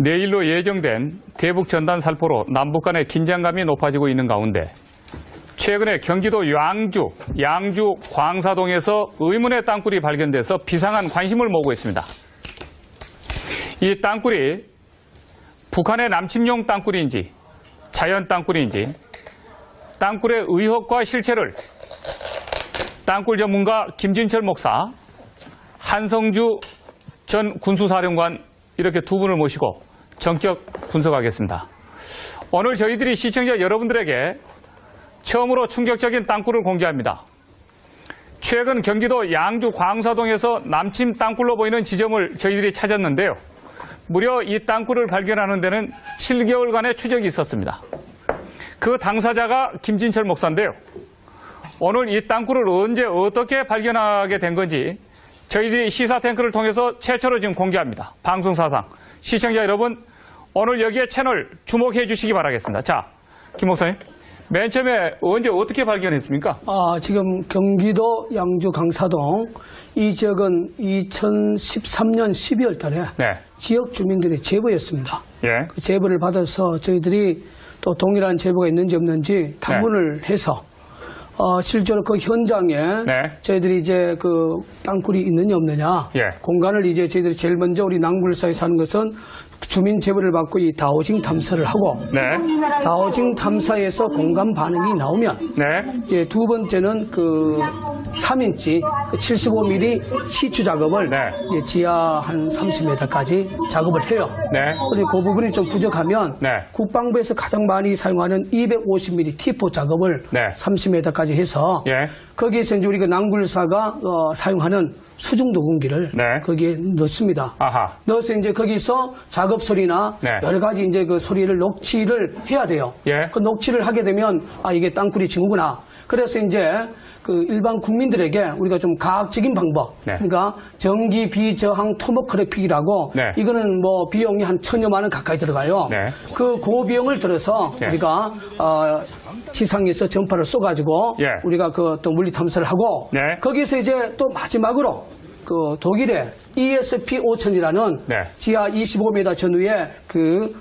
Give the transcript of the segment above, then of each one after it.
내일로 예정된 대북 전단 살포로 남북 간의 긴장감이 높아지고 있는 가운데 최근에 경기도 양주 광사동에서 의문의 땅굴이 발견돼서 비상한 관심을 모으고 있습니다. 이 땅굴이 북한의 남침용 땅굴인지 자연 땅굴인지 땅굴의 의혹과 실체를 땅굴 전문가 김진철 목사, 한성주 전 군수사령관 이렇게 두 분을 모시고 전격 분석하겠습니다. 오늘 저희들이 시청자 여러분들에게 처음으로 충격적인 땅굴을 공개합니다. 최근 경기도 양주 광사동에서 남침 땅굴로 보이는 지점을 저희들이 찾았는데요. 무려 이 땅굴을 발견하는 데는 7개월간의 추적이 있었습니다. 그 당사자가 김진철 목사인데요. 오늘 이 땅굴을 언제 어떻게 발견하게 된 건지 저희들이 시사 탱크를 통해서 최초로 지금 공개합니다. 방송사상. 시청자 여러분, 오늘 여기에 채널 주목해 주시기 바라겠습니다. 자, 김 목사님. 맨 처음에 언제 어떻게 발견했습니까? 지금 경기도 양주 강사동 이 지역은 2013년 12월 달에 지역 주민들의 제보였습니다. 예. 그 제보를 받아서 저희들이 또 동일한 제보가 있는지 없는지 탐문을 해서 실제로 그 현장에 저희들이 이제 그 땅굴이 있느냐 없느냐 공간을 이제 저희들이 제일 먼저 우리 낭굴사에서 하는 것은 주민 제보를 받고 이 다오징 탐사를 하고 다오징 탐사에서 공간 반응이 나오면 이제 두 번째는 그 3인치 75mm 시추 작업을 이제 지하 한 30m까지 작업을 해요. 그런데 그 부분이 좀 부족하면 국방부에서 가장 많이 사용하는 250mm T4 작업을 30m까지 해서 거기에서 이제 우리가 낭굴사가 사용하는 수중 녹음기를 거기에 넣습니다. 넣어서 이제 거기서 작업 소리나 여러 가지 이제 그 소리를 녹취를 해야 돼요. 그 녹취를 하게 되면 이게 땅굴이 징후구나. 그래서 이제 그 일반 국민들에게 우리가 좀 과학적인 방법, 그러니까 전기 비저항 토모그래픽이라고 이거는 뭐 비용이 한 1,000여만 원 가까이 들어가요. 그 고비용을 들어서 우리가 지상에서 전파를 쏘가지고 우리가 그 또 물리 탐사를 하고 거기서 이제 또 마지막으로 그 독일의 ESP5000이라는 지하 25m 전후의 그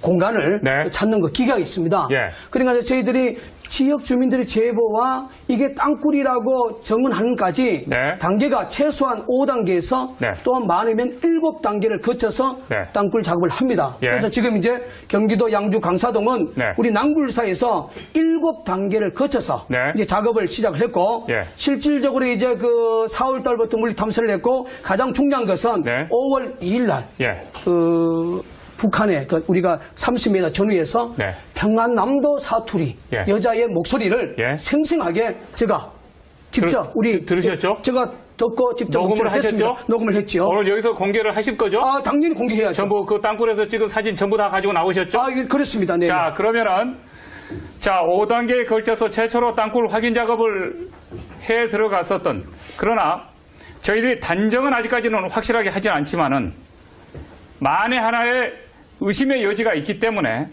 공간을 찾는 거 기계가 있습니다. 그러니까 저희들이 지역 주민들의 제보와 이게 땅굴이라고 정은하는까지 단계가 최소한 5단계에서 또 많으면 7단계를 거쳐서 땅굴 작업을 합니다. 그래서 지금 이제 경기도 양주 강사동은 우리 낭굴사에서 7단계를 거쳐서 이제 작업을 시작을 했고 실질적으로 이제 그 4월 달부터 물리 탐사를 했고 가장 중요한 것은 5월 2일 날 북한의 그 우리가 30m 전후에서 평안남도 사투리 여자의 목소리를 생생하게 제가 직접 들으셨죠? 제가 듣고 직접 녹음을 하셨죠? 녹음을 했죠. 오늘 여기서 공개를 하실 거죠? 당연히 공개해야죠. 전부 그 땅굴에서 찍은 사진 전부 다 가지고 나오셨죠? 그렇습니다. 네. 자, 그러면은 5단계에 걸쳐서 최초로 땅굴 확인 작업을 해 들어갔었던, 그러나 저희들이 단정은 아직까지는 확실하게 하진 않지만은 만에 하나의 의심의 여지가 있기 때문에,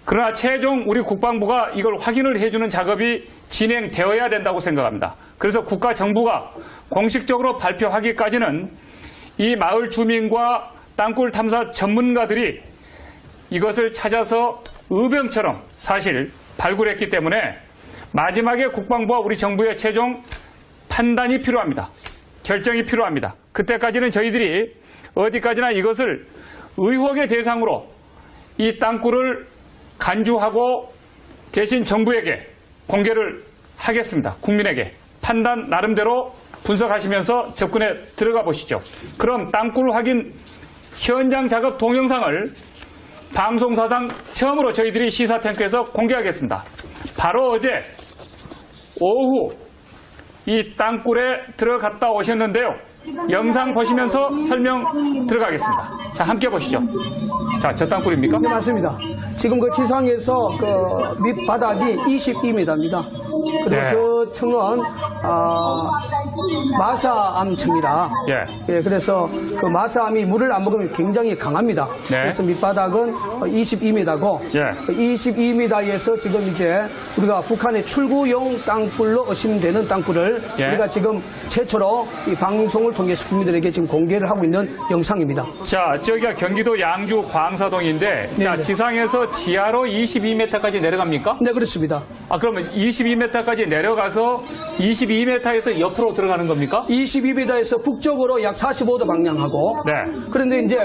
그러나 최종 우리 국방부가 이걸 확인을 해주는 작업이 진행되어야 된다고 생각합니다. 그래서 국가 정부가 공식적으로 발표하기까지는 이 마을 주민과 땅굴 탐사 전문가들이 이것을 찾아서 의병처럼 사실 발굴했기 때문에 마지막에 국방부와 우리 정부의 최종 판단이 필요합니다. 결정이 필요합니다. 그때까지는 저희들이 어디까지나 이것을 의혹의 대상으로 이 땅굴을 간주하고 대신 정부에게 공개를 하겠습니다. 국민에게 판단 나름대로 분석하시면서 접근해 들어가 보시죠. 그럼 땅굴 확인 현장 작업 동영상을 방송사상 처음으로 저희들이 시사탱크에서 공개하겠습니다. 바로 어제 오후 이 땅굴에 들어갔다 오셨는데요. 영상 보시면서 설명 들어가겠습니다. 자, 함께 보시죠. 자, 저 땅굴입니까? 네, 맞습니다. 지금 그 지상에서 그 밑바닥이 22m입니다. 그리고 저 층은 마사암층이라. 예. 그래서 그 마사암이 물을 안 먹으면 굉장히 강합니다. 네. 그래서 밑바닥은 22m고 예. 22m에서 지금 이제 우리가 북한의 출구용 땅굴로 의심되는 땅굴을 예. 우리가 지금 최초로 이 방송을 통해서 국민들에게 지금 공개를 하고 있는 영상입니다. 자, 저기가 경기도 양주 광사동인데, 자, 지상에서 지하로 22m까지 내려갑니까? 네, 그렇습니다. 아, 그러면 22m까지 내려가서 22m에서 옆으로 들어가는 겁니까? 22m에서 북쪽으로 약 45도 방향하고. 네. 그런데 이제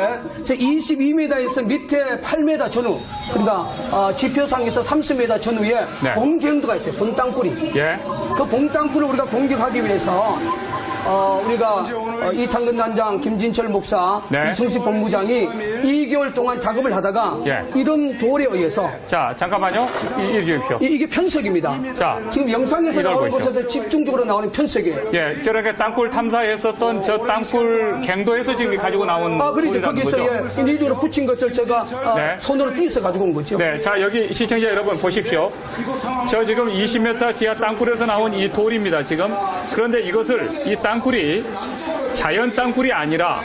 22m에서 밑에 8m 전후, 그러니까 지표상에서 30m 전후에 네. 봉경도가 있어요. 봉땅굴이. 예. 그 봉땅굴을 우리가 공격하기 위해서 우리가 이창근 단장, 김진철 목사, 네. 이승식 본부장이 2개월 동안 작업을 하다가 예. 이런 돌에 의해서 자, 잠깐만요. 이리 주십시오. 이게 편석입니다. 자, 지금 영상에서 이걸 나오는 보시죠. 곳에서 집중적으로 나오는 편석이에요. 예, 저렇게 땅굴 탐사했었던 저 땅굴 갱도에서 지금 가지고 나온 그렇죠. 돌이라는 거기서 거죠. 인위적으로 붙인 것을 제가 네. 손으로 띄어서 가지고 온 거죠. 네, 자, 여기 시청자 여러분 보십시오. 저 지금 20m 지하 땅굴에서 나온 이 돌입니다, 지금. 그런데 이것을, 이 땅굴이 자연 땅굴이 아니라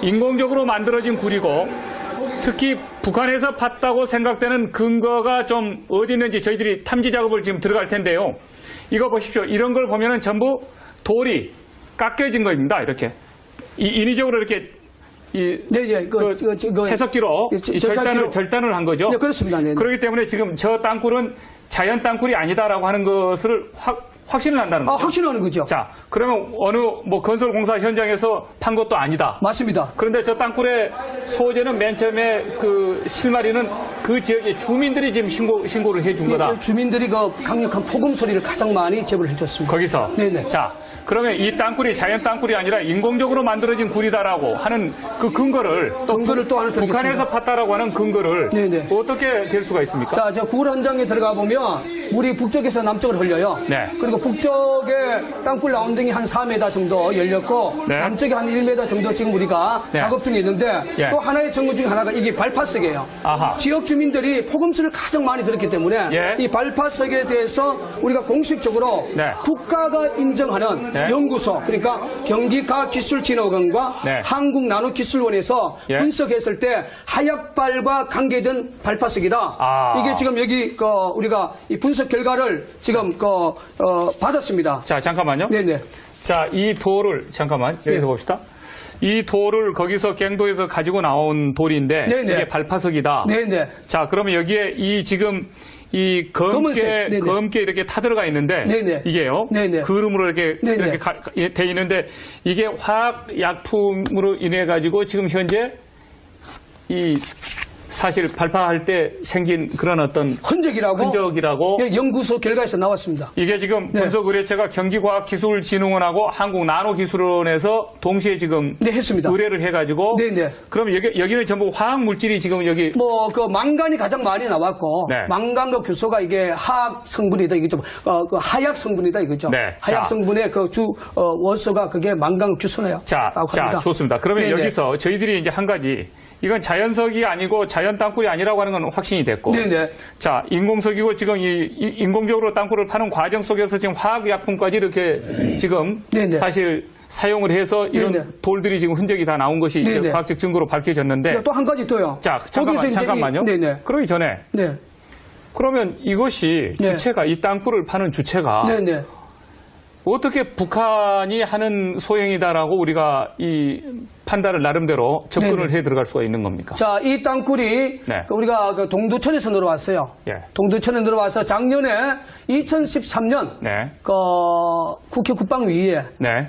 인공적으로 만들어진 굴이고, 특히 북한에서 팠다고 생각되는 근거가 좀 어디 있는지 저희들이 탐지 작업을 지금 들어갈 텐데요. 이거 보십시오. 이런 걸 보면은 전부 돌이 깎여진 겁니다, 이렇게. 인위적으로 이렇게 채석기로 절단을 한 거죠. 네, 그렇습니다. 네, 네. 그렇기 때문에 지금 저 땅굴은 자연 땅굴이 아니다라고 하는 것을 확신을 한다는 거죠. 확신하는 거죠. 자, 그러면 어느 건설 공사 현장에서 판 것도 아니다. 맞습니다. 그런데 저 땅굴의 소재는 맨 처음에 그 실마리는 그 지역의 주민들이 지금 신고를 해준 거다. 주민들이 그 강력한 폭음 소리를 가장 많이 제보를 해줬습니다. 거기서. 네네. 자, 그러면 이 땅굴이 자연 땅굴이 아니라 인공적으로 만들어진 굴이다라고 하는 그 근거를 또 하나 북한에서 팠다라고 하는 근거를 네네. 어떻게 될 수가 있습니까? 자, 저 굴 현장에 들어가 보면 물이 북쪽에서 남쪽으로 흘려요. 네. 그리고 북쪽에 땅굴 라운딩이 한 4m 정도 열렸고 네. 남쪽에 한 1m 정도 지금 우리가 네. 작업 중에 있는데 예. 또 하나의 정보 중에 하나가 이게 발파석이에요. 아하. 지역 주민들이 폭음수를 가장 많이 들었기 때문에 예. 이 발파석에 대해서 우리가 공식적으로 네. 국가가 인정하는 네. 연구소, 그러니까 경기과학기술진흥원과 네. 한국나노기술원에서 예. 분석했을 때 하약발과 관계된 발파석이다. 이게 지금 여기 우리가 이 분석 결과를 지금 받았습니다. 자, 잠깐만요. 네네. 자, 이 돌을 잠깐만 여기서 네. 봅시다. 이 돌을 거기서 갱도에서 가지고 나온 돌인데 네네. 이게 발파석이다. 네네. 자, 그러면 여기에 이 지금 이 검게 이렇게 타들어가 있는데 네네. 이게요. 네네. 그름으로 이렇게 네네. 돼 있는데 이게 화학 약품으로 인해 가지고 지금 현재 이 사실 발파할 때 생긴 그런 어떤 흔적이라고 예, 연구소 결과에서 나왔습니다. 이게 지금 네. 분석의뢰체가 경기과학기술진흥원하고 한국나노기술원에서 동시에 지금 네, 했습니다. 의뢰를 해가지고 네네. 그럼 여기는 전부 화학 물질이 지금 여기 망간이 가장 많이 나왔고 네. 망간과 규소가 이게 화학 성분이다 이거죠. 그 하약 성분이다 이거죠. 네. 하약 성분의 그 주 원소가 그게 망간 규소네요. 자, 좋습니다. 그러면 네네. 여기서 저희들이 이제 한 가지 이건 자연석이 아니고 자연 땅굴이 아니라고 하는 건 확신이 됐고. 네네. 자, 인공석이고 지금 인공적으로 땅굴을 파는 과정 속에서 지금 화학약품까지 이렇게 지금 네네. 사실 사용을 해서 이런 네네. 돌들이 지금 흔적이 다 나온 것이 이제 네네. 과학적 증거로 밝혀졌는데. 또 한 가지 더요. 자, 잠깐만요. 네네. 그러기 전에. 네. 그러면 이것이 네. 주체가 이 땅굴을 파는 주체가 네네. 어떻게 북한이 하는 소행이다라고 우리가 이 판단을 나름대로 접근을 네네. 해 들어갈 수가 있는 겁니까? 자, 이 땅굴이 네. 우리가 동두천에서 들어왔어요. 예. 동두천에 들어와서 작년에 2013년 네. 국회 국방위에 네.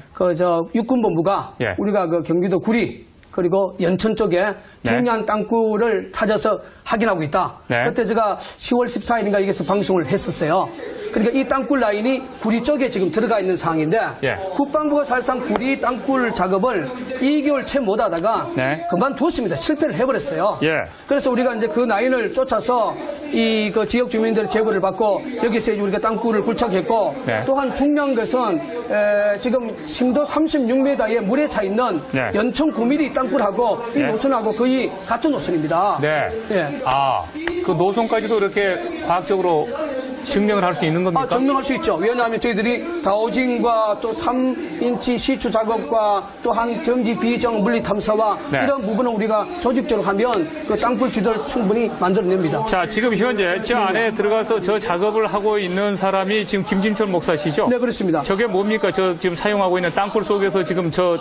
육군본부가 예. 우리가 경기도 구리 그리고 연천 쪽에 중요한 땅굴을 찾아서 확인하고 있다. 네. 그때 제가 10월 14일인가 여기서 방송을 했었어요. 그러니까 이 땅굴 라인이 구리 쪽에 지금 들어가 있는 상황인데 예. 국방부가 사실상 구리 땅굴 작업을 2개월 채 못하다가 네. 그만두었습니다. 실패를 해버렸어요. 예. 그래서 우리가 이제 그 라인을 쫓아서 그 지역 주민들의 제보를 받고 여기서 우리가 땅굴을 굴착했고 네. 또한 중요한 것은 지금 심도 36m의 물에 차 있는 네. 연천 9mm 땅굴하고 이 네. 노선하고 거의 같은 노선입니다. 네. 예. 그 노선까지도 이렇게 과학적으로 증명을 할 수 있는 겁니까? 증명할 수 있죠. 왜냐하면 저희들이 다우징과 또 3인치 시추 작업과 또한 전기 비정 물리 탐사와 네. 이런 부분을 우리가 조직적으로 하면 그 땅굴 지도를 충분히 만들어냅니다. 자, 지금 현재 저 안에 들어가서 저 작업을 하고 있는 사람이 지금 김진철 목사시죠? 네, 그렇습니다. 저게 뭡니까? 저 지금 사용하고 있는 땅굴 속에서 지금 저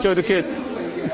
이렇게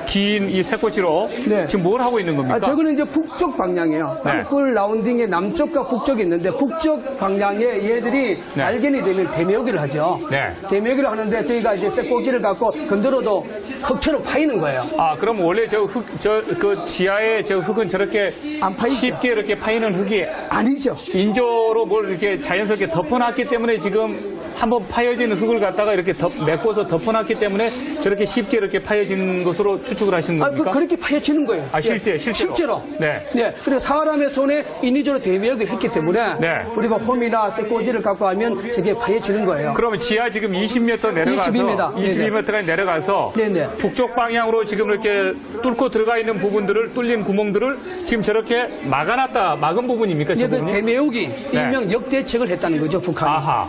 긴 이 새꼬치로 네. 지금 뭘 하고 있는 겁니까? 저거는 이제 북쪽 방향이에요. 땅굴 라운딩에 남쪽과 북쪽이 있는데 북쪽 방향에 얘들이 네. 발견이 되면 대매우기를 하죠. 네. 대매우기를 하는데 저희가 이제 새꼬기를 갖고 건드려도 흙처럼 파이는 거예요. 아, 그럼 원래 그 지하에 저 흙은 저렇게 안 파이죠. 쉽게 이렇게 파이는 흙이 아니죠. 인조로 뭘 이렇게 자연스럽게 덮어놨기 때문에 지금 한번 파여진 흙을 갖다가 이렇게 메꿔서 덮어놨기 때문에 저렇게 쉽게 이렇게 파여진 것으로 추측을 하시는 겁니까? 그렇게 파여지는 거예요. 아, 실제로? 네. 그리고 사람의 손에 인위적으로 대매우기를 했기 때문에 네. 우리가 홈이나 새꼬지를 갖고 하면 저게 파여지는 거예요. 그러면 지하 지금 20m 내려가서 22m까지 내려가서 네네. 북쪽 방향으로 지금 이렇게 뚫고 들어가 있는 부분들을 뚫린 구멍들을 지금 저렇게 막은 부분입니까? 저 부분이? 대매우기 일명 역대책을 했다는 거죠, 북한이. 아하.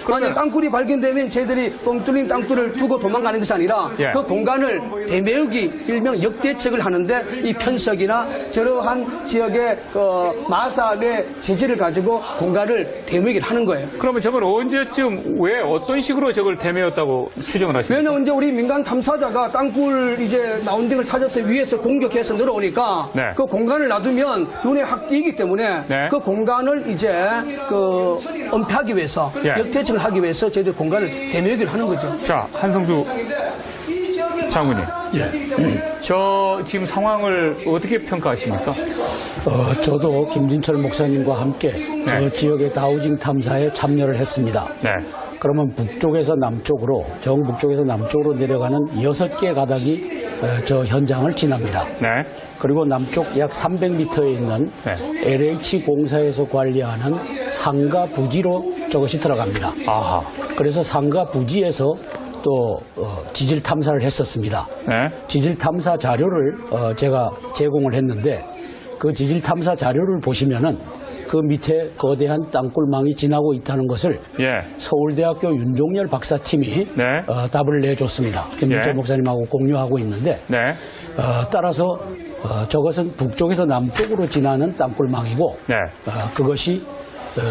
만약 땅굴이 발견되면 저희들이 뻥 뚫린 땅굴을 두고 도망가는 것이 아니라 예. 그 공간을 대매우기 일명 역대책을 하는데 이 편석이나 저러한 지역의 마사의 재질을 가지고 공간을 대매우기를 하는 거예요. 그러면 저걸 언제쯤 왜 어떤 식으로 저걸 대매였다고 추정을 하십니까? 왜냐면 이제 우리 민간 탐사자가 땅굴 이제 라운딩을 찾아서 위에서 공격해서 늘어오니까 네. 그 공간을 놔두면 눈에 확 띄기 때문에 네. 그 공간을 이제 은폐하기 위해서 예. 역대책을 하기 위해서 저희들 공간을 대매우기를 하는 거죠. 자, 한성수 장군님. 저 지금 상황을 어떻게 평가하십니까? 저도 김진철 목사님과 함께 저 네. 지역의 다우징 탐사에 참여를 했습니다. 네. 그러면 북쪽에서 남쪽으로, 정북쪽에서 남쪽으로 내려가는 6개 가닥이 저 현장을 지납니다. 네. 그리고 남쪽 약 300m에 있는 네. LH공사에서 관리하는 상가 부지로 저것이 들어갑니다. 아하. 그래서 상가 부지에서 또 지질 탐사를 했었습니다. 네. 지질 탐사 자료를 제가 제공을 했는데 그 지질 탐사 자료를 보시면은 그 밑에 거대한 땅굴망이 지나고 있다는 것을 예. 서울대학교 윤종열 박사팀이 네. 답을 내줬습니다. 김진철 예. 목사님하고 공유하고 있는데 네. 따라서 저것은 북쪽에서 남쪽으로 지나는 땅굴망이고 네. 그것이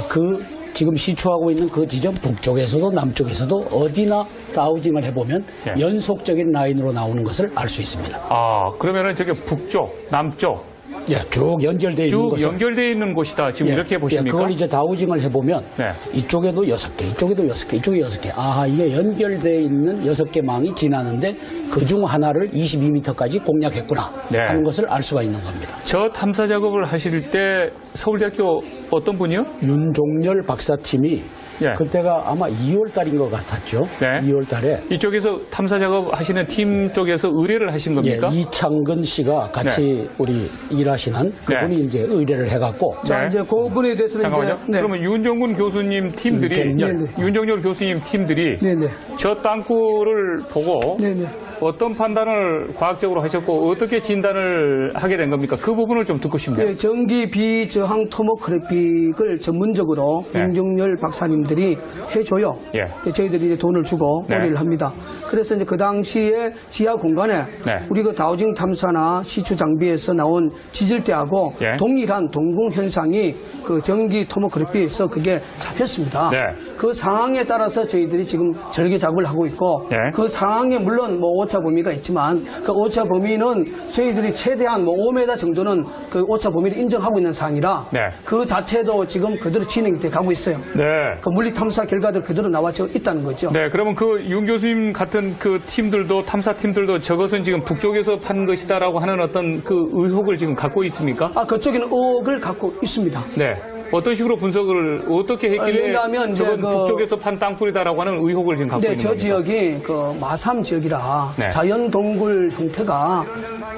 그 지금 시추하고 있는 그 지점 북쪽에서도 남쪽에서도 어디나 다우징을 해보면 예. 연속적인 라인으로 나오는 것을 알 수 있습니다. 아, 그러면은 저게 북쪽, 남쪽 예, 쭉 연결되어 있는 쭉 것을 연결되어 있는 곳이다. 지금 이렇게 보십니까? 그걸 이제 다우징을 해보면 네. 이쪽에도 6개, 이쪽에도 6개, 이쪽에 6개. 아하, 이게 연결되어 있는 6개 망이 지나는데 그중 하나를 22m까지 공략했구나 네. 하는 것을 알 수가 있는 겁니다. 저 탐사 작업을 하실 때 서울대학교 어떤 분이요? 윤종열 박사팀이 예. 그때가 아마 2월 달인 것 같았죠. 네. 2월 달에 이쪽에서 탐사 작업 하시는 팀 쪽에서 의뢰를 하신 겁니까? 이창근 씨가 같이 우리 일하시는 그분이 이제 의뢰를 해갖고 자, 이제 그 부분에 대해서는 잠깐만요. 이제 그러면 윤정군 교수님 팀들이 윤정열 교수님 팀들이 네네. 저 땅굴을 보고 네네. 어떤 판단을 과학적으로 하셨고 어떻게 진단을 하게 된 겁니까? 그 부분을 좀 듣고 싶네요. 예, 전기 비저항 토모그래픽을 전문적으로 네. 윤종열 박사님들이 해줘요. 예. 저희들이 이제 돈을 주고 네. 의뢰를 합니다. 그래서 이제 그 당시에 지하 공간에 네. 우리 그 다우징 탐사나 시추 장비에서 나온 지질대하고 예. 동일한 동궁 현상이 그 전기 토모그래피에서 그게 잡혔습니다. 네. 그 상황에 따라서 저희들이 지금 절개 작업을 하고 있고 네. 그 상황에 물론 뭐 오차 범위가 있지만 그 오차 범위는 저희들이 최대한 뭐 5m 정도는 그 오차 범위를 인정하고 있는 상황이라 네. 그 자체도 지금 그대로 진행이 돼 가고 있어요. 네. 그 물리 탐사 결과들 그대로 나와져 있다는 거죠. 네, 그러면 그 윤 교수님 같은 그 팀들도 탐사 팀들도 저것은 지금 북쪽에서 판 것이다라고 하는 어떤 그 의혹을 지금 갖고 있습니까? 그쪽에는 의혹을 갖고 있습니다. 네. 어떤 식으로 분석을 어떻게 했길래 왜냐하면 이제 저건 북쪽에서 판 땅굴이다라고 하는 의혹을 지금 갖고 네, 있는 저 겁니까? 지역이 그 마삼 지역이라 네. 자연 동굴 형태가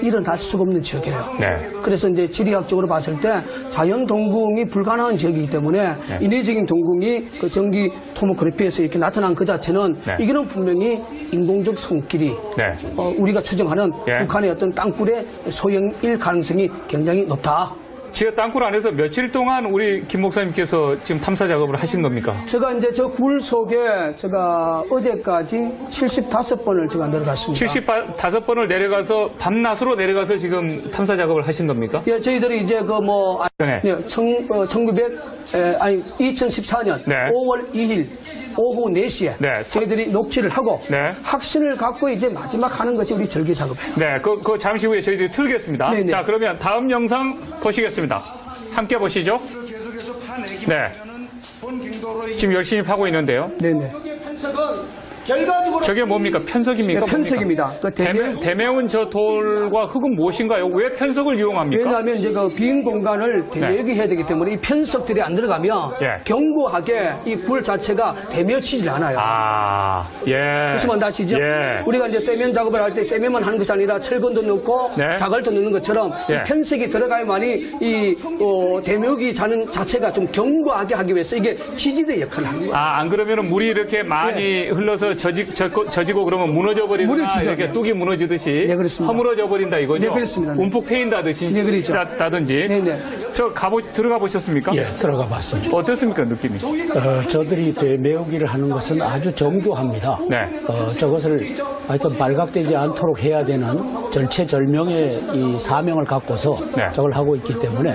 일어날 수가 없는 지역이에요. 네. 그래서 이제 지리학적으로 봤을 때 자연 동궁이 불가능한 지역이기 때문에 인위적인 동궁이 그 전기 토모그래피에서 이렇게 나타난 그 자체는 이거는 분명히 인공적 손길이 우리가 추정하는 예. 북한의 어떤 땅굴의 소형일 가능성이 굉장히 높다. 지하 땅굴 안에서 며칠 동안 우리 김 목사님께서 지금 탐사 작업을 하신 겁니까? 제가 이제 저 굴 속에 제가 어제까지 75번을 제가 내려갔습니다. 75번을 내려가서 밤낮으로 내려가서 지금 탐사 작업을 하신 겁니까? 예, 저희들이 이제 그 뭐, 네. 2014년 네. 5월 2일 오후 4시에 네. 저희들이 녹취를 하고 네. 확신을 갖고 이제 마지막 하는 것이 우리 절기 작업이에요. 네, 그 잠시 후에 저희들이 틀겠습니다. 네네. 자, 그러면 다음 영상 보시겠습니다. 함께 보시죠. 네. 지금 열심히 파고 있는데요. 네네. 결과적으로 저게 뭡니까? 편석입니까? 네, 편석입니다. 그 대매운 저 돌과 흙은 무엇인가요? 왜 편석을 이용합니까? 왜냐하면 이제 그 빈 공간을 대매기 해야 되기 때문에 이 편석들이 안 들어가면 예. 견고하게 이 굴 자체가 대매치질 않아요. 아, 예. 무슨 말인지 아시죠? 예. 우리가 이제 세면 작업을 할 때 세면만 하는 것이 아니라 철근도 넣고 네. 자갈도 넣는 것처럼 예. 이 편색이 들어가야만이 이 대묘기 자체가 좀 견고하게 하기 위해서 이게 지지대 역할을 하는 거예요. 아, 안 그러면 물이 이렇게 많이 흘러서 젖이고 그러면 무너져 버리거나 무너지죠. 이렇게 뚝이 무너지듯이 네, 그렇습니다. 허물어져 버린다 이거죠? 네, 그렇습니다. 네. 움푹 패인다든지 네, 그렇죠. 다든지. 네, 네. 저 들어가 보셨습니까? 예, 들어가 봤습니다. 어떻습니까, 느낌이? 저들이 되매우기를 하는 것은 아주 정교합니다. 네. 저것을 하여튼 발각되지 않도록 해야 되는 절체절명의 이 사명을 갖고서 네. 저걸 하고 있기 때문에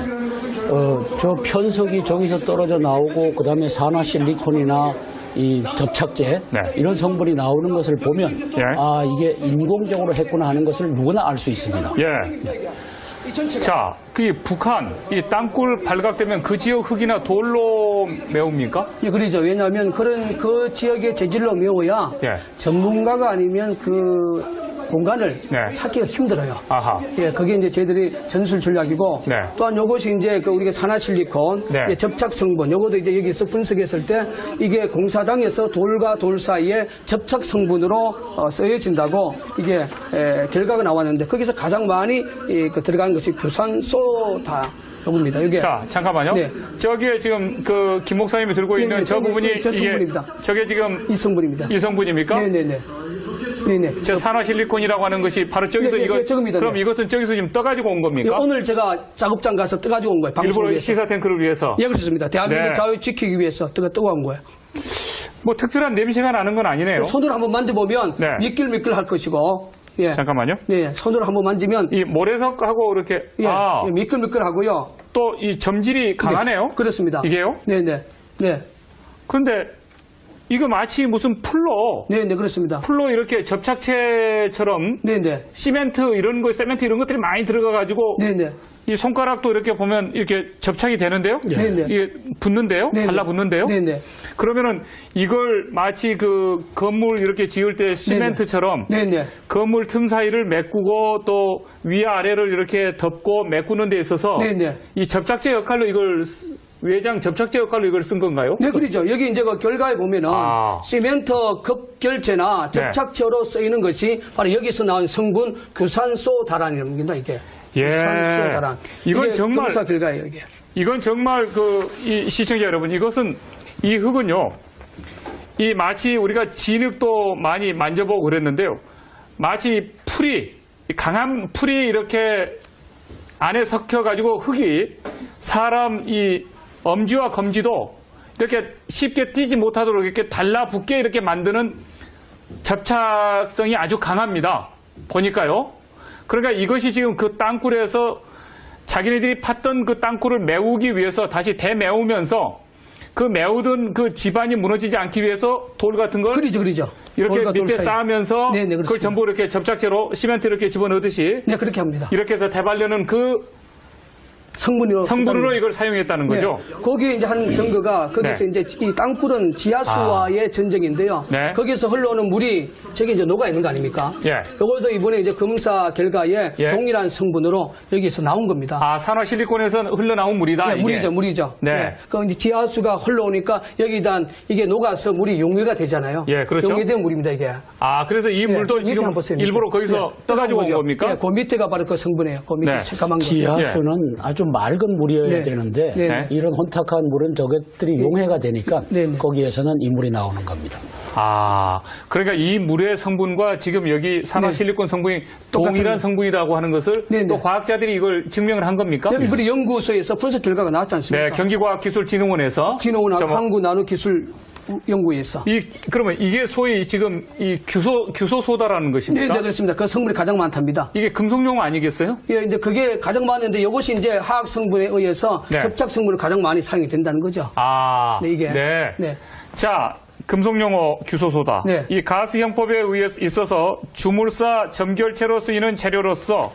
저 편석이 저기서 떨어져 나오고 그다음에 산화실리콘이나 이 접착제 네. 이런 성분이 나오는 것을 보면 예. 아 이게 인공적으로 했구나 하는 것을 누구나 알 수 있습니다. 예. 자, 그 북한 이 땅굴 발각되면 그 지역 흙이나 돌로 메웁니까? 예, 그러죠. 왜냐하면 그 지역의 재질로 메워야 예. 전문가가 아니면 그 공간을 네. 찾기가 힘들어요. 아하. 예, 그게 이제 저희들이 전술 전략이고 네. 또한 요것이 이제 그 우리가 산화실리콘 네. 예, 접착 성분 요것도 이제 여기서 분석했을 때 이게 공사장에서 돌과 돌 사이에 접착 성분으로 쓰여진다고 이게 결과가 나왔는데 거기서 가장 많이 그 들어간 것이 규산소다. 부분입니다. 여기. 자, 잠깐만요. 네. 저기에 지금 그 김 목사님이 들고 있는 네, 저 부분이 저 성분입니다. 저게 지금 이 성분입니다. 이 성분입니까? 네네네. 네네. 저 산화실리콘이라고 하는 것이 바로 저기서 네, 네, 이거 네, 저겁니다. 그럼 네. 이것은 저기서 지금 떠가지고 온 겁니까? 오늘 제가 작업장 가서 떠가지고 온 거예요. 방송을 일부러 위해서. 시사 탱크를 위해서. 예, 그렇습니다. 대한민국 네. 자유 지키기 위해서 뜨거운 거예요. 뭐 특별한 냄새가 나는 건 아니네요. 손으로 한번 만져보면 네. 미끌미끌할 것이고. 예. 잠깐만요. 네, 손으로 한번 만지면 이 모래석하고 이렇게 예, 예, 미끌미끌하고요. 또 이 점질이 강하네요. 네, 그렇습니다. 이게요? 네네. 네. 그런데 이거 마치 무슨 네네, 그렇습니다. 풀로 이렇게 접착체처럼 네네. 세멘트 이런 것들이 많이 들어가가지고 네네. 이 손가락도 이렇게 보면 이렇게 접착이 되는데요? 네네. 이게 붙는데요? 네네. 달라붙는데요? 네네. 그러면은 이걸 마치 그 건물 이렇게 지을 때 시멘트처럼 네네. 건물 틈 사이를 메꾸고 또 위아래를 이렇게 덮고 메꾸는 데 있어서 네네. 이 접착제 역할로 이걸 외장 접착제 역할로 이걸 쓴 건가요? 네, 그렇죠. 여기 이제 그 결과에 보면은 시멘트 급결제나 접착제로 쓰이는 것이 바로 여기서 나온 성분 규산소다라는 겁니다, 이게. 예. 규산소다란. 이건 이게 정말 검사 결과예요, 이게. 이건 정말 이 시청자 여러분, 이것은 이 흙은요, 이 마치 우리가 진흙도 많이 만져보고 그랬는데요, 마치 강한 풀이 이렇게 안에 섞여가지고 흙이 사람 이 엄지와 검지도 이렇게 쉽게 띄지 못하도록 이렇게 달라붙게 이렇게 만드는 접착성이 아주 강합니다. 보니까요. 그러니까 이것이 지금 그 땅굴에서 자기네들이 팠던 그 땅굴을 메우기 위해서 다시 대메우면서 그 메우던 그 집안이 무너지지 않기 위해서 돌 같은 걸 그리죠. 이렇게 돌과 돌 밑에 사이. 쌓으면서 네네, 그걸 전부 이렇게 접착제로 시멘트 이렇게 집어넣듯이 네, 그렇게 합니다. 이렇게 해서 대바려는 그 성분으로 이걸 사용했다는 거죠. 네. 거기에 이제 한 증거가 거기서 네. 이제 이 땅굴은 지하수와의 전쟁인데요. 네. 거기서 흘러오는 물이 저기 이제 녹아 있는 거 아닙니까? 예. 이것도 이번에 이제 검사 결과에 예. 동일한 성분으로 여기서 나온 겁니다. 산화실리콘에서 흘러나온 물이다. 네, 이게. 물이죠. 네. 그 이제 지하수가 흘러오니까 여기다 이게 녹아서 물이 용해가 되잖아요. 예, 그렇죠. 용해된 물입니다, 이게. 그래서 이 물도 밑에 지금 한번 보세요, 밑에. 일부러 거기서 떠가지고 온 거죠. 겁니까? 그 밑에가 바로 그 성분이에요. 그 밑에 네. 새까만 거. 지하수는 아주 아주 맑은 물이어야 네. 되는데 네. 이런 혼탁한 물은 저것들이 용해가 되니까 네. 네. 거기에서는 이 물이 나오는 겁니다. 아, 그러니까 이 물의 성분과 지금 여기 산화실리콘 성분이 동일한 성분이라고 하는 것을 네, 네. 또 과학자들이 이걸 증명을 한 겁니까? 네, 이번에 연구소에서 분석 결과가 나왔지 않습니까? 네, 경기과학기술진흥원에서 진흥원 한국나노기술 연구에서. 그러면 이게 소위 지금 이 규소소다라는 네, 것입니까? 네, 그렇습니다. 그 성분이 가장 많답니다. 이게 금속용 아니겠어요? 예, 이제 그게 가장 많은데 이것이 이제 화학 성분에 의해서 네. 접착 성분을 가장 많이 사용이 된다는 거죠. 아, 네, 이게. 네. 네. 자, 금속용어 규소소다. 네. 이 가스 형법에 의해서 있어서 주물사 점결체로 쓰이는 재료로서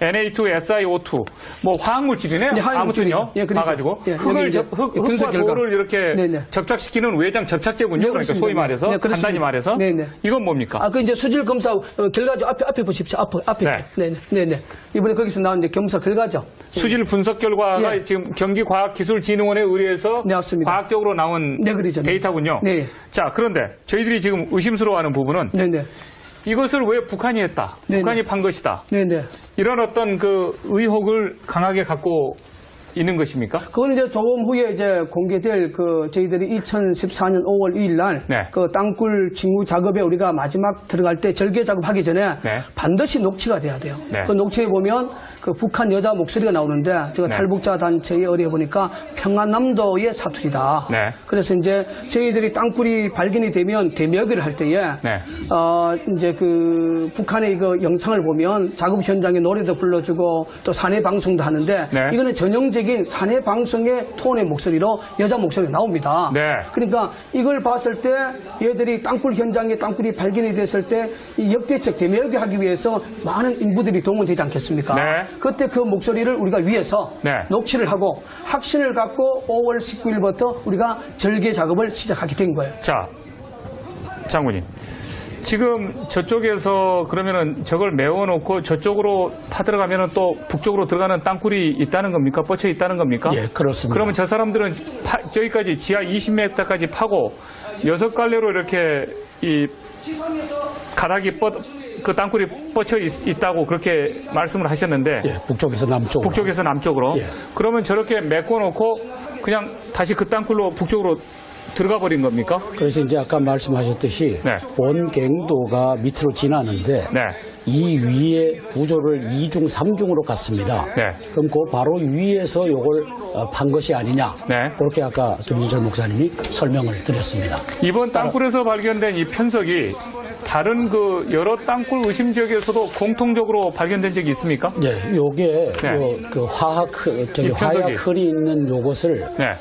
Na2SiO2 뭐 화학물질이네요. 네, 화학물질이죠. 아무튼요. 예, 그렇죠. 봐가지고 예, 흙을 여기 이제 흙과 분석 결과. 돌을 이렇게 네, 네. 접착시키는 외장 접착제군요. 네, 그러니까 그렇습니다. 소위 말해서 네, 그렇습니다. 간단히 말해서 네, 네. 이건 뭡니까? 아, 그 이제 수질 검사 결과죠. 앞에 보십시오. 앞에. 네. 네, 네. 이번에 거기서 나온 이제 검사 결과죠. 수질 분석 결과가 예. 지금 경기과학기술진흥원에 의해서 네, 맞습니다. 과학적으로 나온 네, 그러죠. 데이터군요. 네. 자, 그런데 저희들이 지금 의심스러워하는 부분은 네, 네. 이것을 왜 북한이 했다? 네, 북한이 네. 판 것이다. 네, 네. 이런 어떤 그 의혹을 강하게 갖고 있는 것입니까? 그건 이제 조금 후에 이제 공개될 저희들이 2014년 5월 2일 날 네. 그 땅굴 징후 작업에 우리가 마지막 들어갈 때 절개 작업하기 전에 네. 반드시 녹취가 돼야 돼요. 네. 그 녹취에 보면 그 북한 여자 목소리가 나오는데 제가 네. 탈북자 단체에 의뢰해보니까 평안남도의 사투리다. 네. 그래서 이제 저희들이 땅굴이 발견이 되면 대묘기를 할 때에 네. 이제 그 북한의 그 영상을 보면 작업 현장에 노래도 불러주고 또 사내 방송도 하는데 네. 이거는 전형적인 사내 방송의 톤의 목소리로 여자 목소리가 나옵니다. 네. 그러니까 이걸 봤을 때 얘들이 땅굴 현장에 땅굴이 발견이 됐을 때 이 역대적 대묘기 하기 위해서 많은 인부들이 동원되지 않겠습니까? 네. 그때 그 목소리를 우리가 위해서 네. 녹취를 하고 확신을 갖고 5월 19일부터 우리가 절개 작업을 시작하게 된 거예요. 자, 장군님. 지금 저쪽에서 그러면은 저걸 메워놓고 저쪽으로 파들어가면은 또 북쪽으로 들어가는 땅굴이 있다는 겁니까? 뻗쳐 있다는 겁니까? 예, 그렇습니다. 그러면 저 사람들은 저기까지 지하 20m까지 파고 6갈래로 이렇게 이 가닥이 그 땅굴이 뻗쳐 있다고 그렇게 말씀을 하셨는데 예, 북쪽에서 남쪽으로. 북쪽에서 남쪽으로 예. 그러면 저렇게 메꿔놓고 그냥 다시 그 땅굴로 북쪽으로 들어가 버린 겁니까? 그래서 이제 아까 말씀하셨듯이 네. 본갱도가 밑으로 지나는데 네. 이 위에 구조를 2중, 3중으로 갔습니다. 네. 그럼 그 바로 위에서 이걸 판 것이 아니냐. 네. 그렇게 아까 김진철 목사님이 설명을 드렸습니다. 이번 땅굴에서 발견된 이 편석이 다른 그 여러 땅굴 의심 지역에서도 공통적으로 발견된 적이 있습니까? 예, 요게 네. 그 이 편석이. 화약 흙이 있는 요것을 네.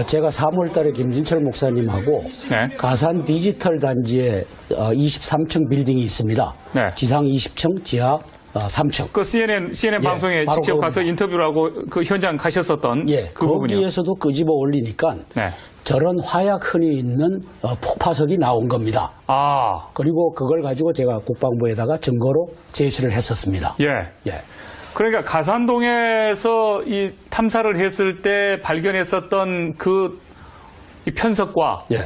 제가 3월 달에 김진철 목사님하고 네. 가산 디지털 단지에 23층 빌딩이 있습니다. 네. 지상 20층, 지하 3층. 그 CNN 예, 방송에 바로 직접 가서 그겁니다. 인터뷰를 하고 그 현장 가셨었던 예, 그 부분이요. 거기에서도 끄집어 올리니까 네. 저런 화약 흙이 있는 폭파석이 나온 겁니다. 아, 그리고 그걸 가지고 제가 국방부에다가 증거로 제시를 했었습니다. 예. 예. 그러니까 가산동에서 이 탐사를 했을 때 발견했었던 이 편석과 예.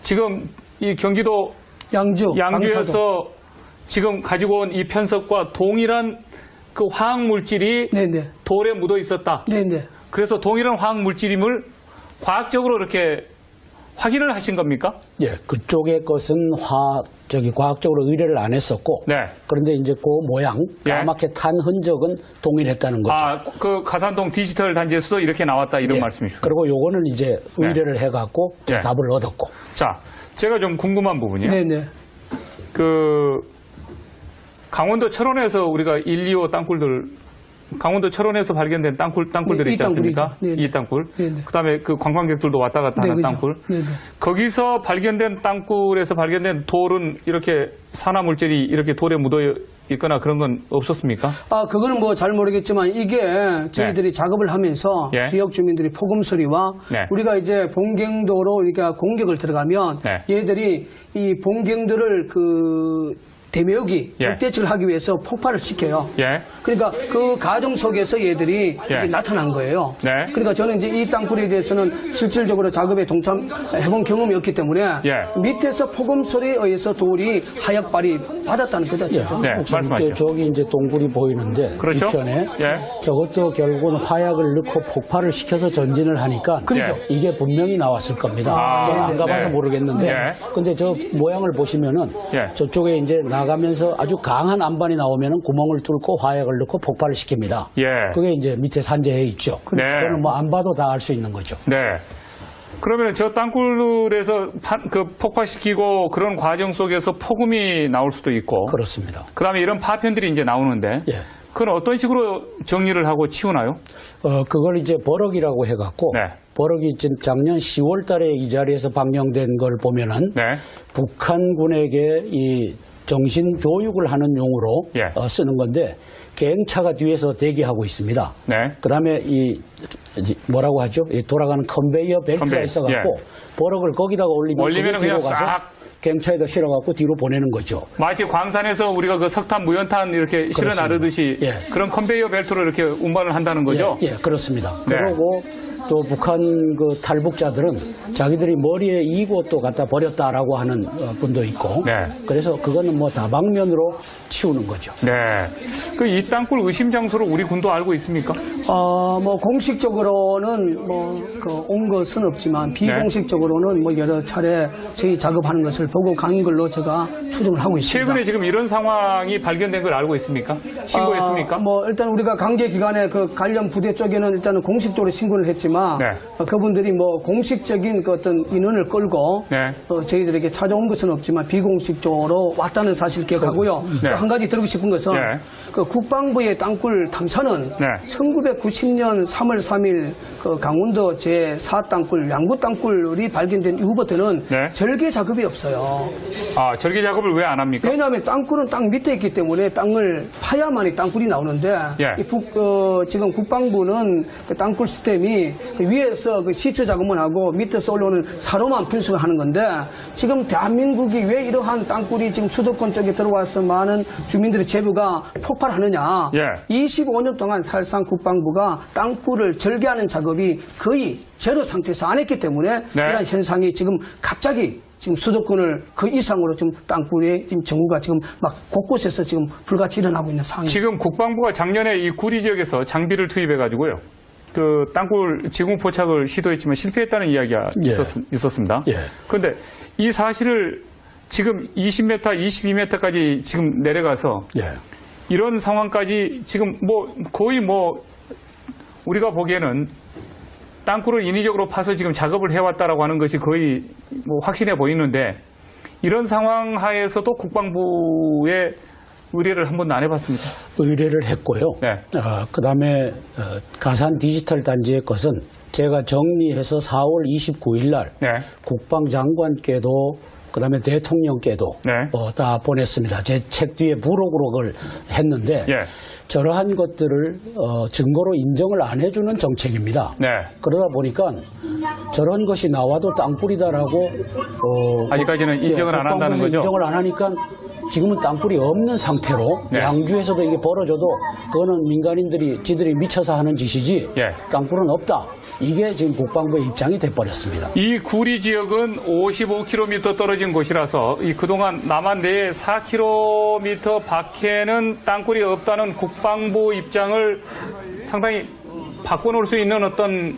지금 이 경기도 양주에서 방사동. 지금 가지고 온 이 편석과 동일한 그 화학 물질이 네네. 돌에 묻어 있었다. 네네. 그래서 동일한 화학 물질임을 과학적으로 이렇게 확인을 하신 겁니까? 예, 그쪽의 것은 과학적으로 의뢰를 안 했었고, 네. 그런데 이제 그 모양, 예. 까맣게 탄 흔적은 동일했다는 거죠. 아, 그 가산동 디지털 단지에서도 이렇게 나왔다 이런 예. 말씀이시죠? 그리고 요거는 이제 의뢰를 해갖고 예. 답을 얻었고. 자, 제가 좀 궁금한 부분이요. 네네. 그 강원도 철원에서 우리가 1, 2호 땅굴들 강원도 철원에서 발견된 땅굴들 네, 있지 않습니까? 이 땅굴이죠. 네네. 이 땅굴. 네네. 그다음에 그 관광객들도 왔다 갔다 하는 네, 그죠. 땅굴. 네네. 거기서 발견된 땅굴에서 발견된 돌은 이렇게 산화 물질이 이렇게 돌에 묻어 있거나 그런 건 없었습니까? 아, 그거는 뭐 잘 모르겠지만 이게 저희들이 작업을 하면서 예. 지역 주민들이 폭음 소리와 네. 우리가 이제 본경도로 그러니까 공격을 들어가면 네. 얘들이 이 본경들을 대묘기 늑대치를 하기 위해서 폭발을 시켜요. 그러니까 그 과정 속에서 얘들이 이렇게 나타난 거예요. 그러니까 저는 이제 이 땅굴에 대해서는 실질적으로 작업에 동참해본 경험이 없기 때문에 밑에서 폭음 소리에 의해서 돌이 하얗 발이 받았다는 거죠. 말씀하시죠. 저기 이제 동굴이 보이는데 그렇죠? 뒤편에 저것도 결국은 화약을 넣고 폭발을 시켜서 전진을 하니까 이게 분명히 나왔을 겁니다. 저는 안 가봐서 모르겠는데 근데 저 모양을 보시면은 저쪽에 이제 나가면서 아주 강한 안반이 나오면은 구멍을 뚫고 화약을 넣고 폭발을 시킵니다. 그게 이제 밑에 산재해 있죠. 그거는 뭐 안 봐도 다 알 수 있는 거죠. 그러면 저 땅굴에서 그 폭파시키고 그런 과정 속에서 폭음이 나올 수도 있고. 그렇습니다. 그다음에 이런 파편들이 이제 나오는데. 그건 어떤 식으로 정리를 하고 치우나요? 그걸 이제 버럭이라고 해갖고 버럭이 작년 10월 달에 이 자리에서 방영된 걸 보면은 북한군에게 이 정신 교육을 하는 용으로 쓰는 건데 계행차가 뒤에서 대기하고 있습니다. 그다음에 이 뭐라고 하죠? 이 돌아가는 컨베이어 벨트가 있어갖고 버럭을 거기다가 올리면 뒤로 가서 갱차에다 실어갖고 뒤로 보내는 거죠. 마치 광산에서 우리가 그 석탄, 무연탄 이렇게 실어 나르듯이 그런 컨베이어 벨트로 이렇게 운반을 한다는 거죠? 그렇습니다. 그러고 또 북한 그 탈북자들은 자기들이 머리에 이고 또 갖다 버렸다라고 하는 분도 있고 그래서 그거는 뭐 다방면으로 치우는 거죠. 그 이 땅굴 의심 장소로 우리 군도 알고 있습니까? 뭐 공식적으로는 온 것은 없지만 비공식적으로는 뭐 여러 차례 저희 작업하는 것을 보고 간 걸로 제가 추정을 하고 있습니다. 최근에 지금 이런 상황이 발견된 걸 알고 있습니까? 신고했습니까? 뭐 일단 우리가 관계기관에 그 관련 부대 쪽에는 일단은 공식적으로 신고를 했지만 그분들이 뭐 공식적인 그 어떤 인원을 끌고 저희들에게 찾아온 것은 없지만 비공식적으로 왔다는 사실 기억하고요. 한 가지 드리고 싶은 것은 그 국방부의 땅굴 탐사는 1990년 3월 3일 그 강원도 제4땅굴 양구 땅굴이 발견된 이후부터는 절개 작업이 없어요. 절개 작업을 왜 안 합니까? 왜냐하면 땅굴은 땅 밑에 있기 때문에 땅을 파야만이 땅굴이 나오는데 지금 국방부는 그 땅굴 시스템이 위에서 그 시추 작업만 하고 밑에서 올라오는 사로만 분석을 하는 건데 지금 대한민국이 왜 이러한 땅굴이 지금 수도권 쪽에 들어와서 많은 주민들의 재부가 폭발하느냐. 25년 동안 사실상 국방부가 땅굴을 절개하는 작업이 거의 제로 상태에서 안 했기 때문에 이런 현상이 지금 갑자기 지금 수도권을 그 이상으로 지금 땅굴의 지금 정우가 지금 막 곳곳에서 지금 불같이 일어나고 있는 상황입니다. 지금 국방부가 작년에 이 구리 지역에서 장비를 투입해가지고요. 그 땅굴 지붕 포착을 시도했지만 실패했다는 이야기가 있었습니다. 그런데 이 사실을 지금 20m, 22m까지 지금 내려가서 이런 상황까지 지금 뭐 거의 뭐 우리가 보기에는 땅굴을 인위적으로 파서 지금 작업을 해왔다라고 하는 것이 거의 뭐 확신해 보이는데 이런 상황 하에서도 국방부에 의뢰를 한 번도 안 해봤습니다. 의뢰를 했고요. 그다음에 가산 디지털 단지의 것은 제가 정리해서 4월 29일 날 국방장관께도 그다음에 대통령께도 다 보냈습니다. 제 책 뒤에 부록으로 그걸 했는데 저러한 것들을 증거로 인정을 안 해주는 정책입니다. 그러다 보니까 저런 것이 나와도 땅굴이다라고 아직까지는 인정을 안 한다는 거죠. 인정을 안 하니까 지금은 땅굴이 없는 상태로 양주에서도 이게 벌어져도 그거는 민간인들이 지들이 미쳐서 하는 짓이지 땅굴은 없다. 이게 지금 국방부의 입장이 돼버렸습니다. 이 구리 지역은 55km 떨어진 곳이라서 그동안 남한 내에 4km 밖에는 땅굴이 없다는 국방부 입장을 상당히 바꿔놓을 수 있는 어떤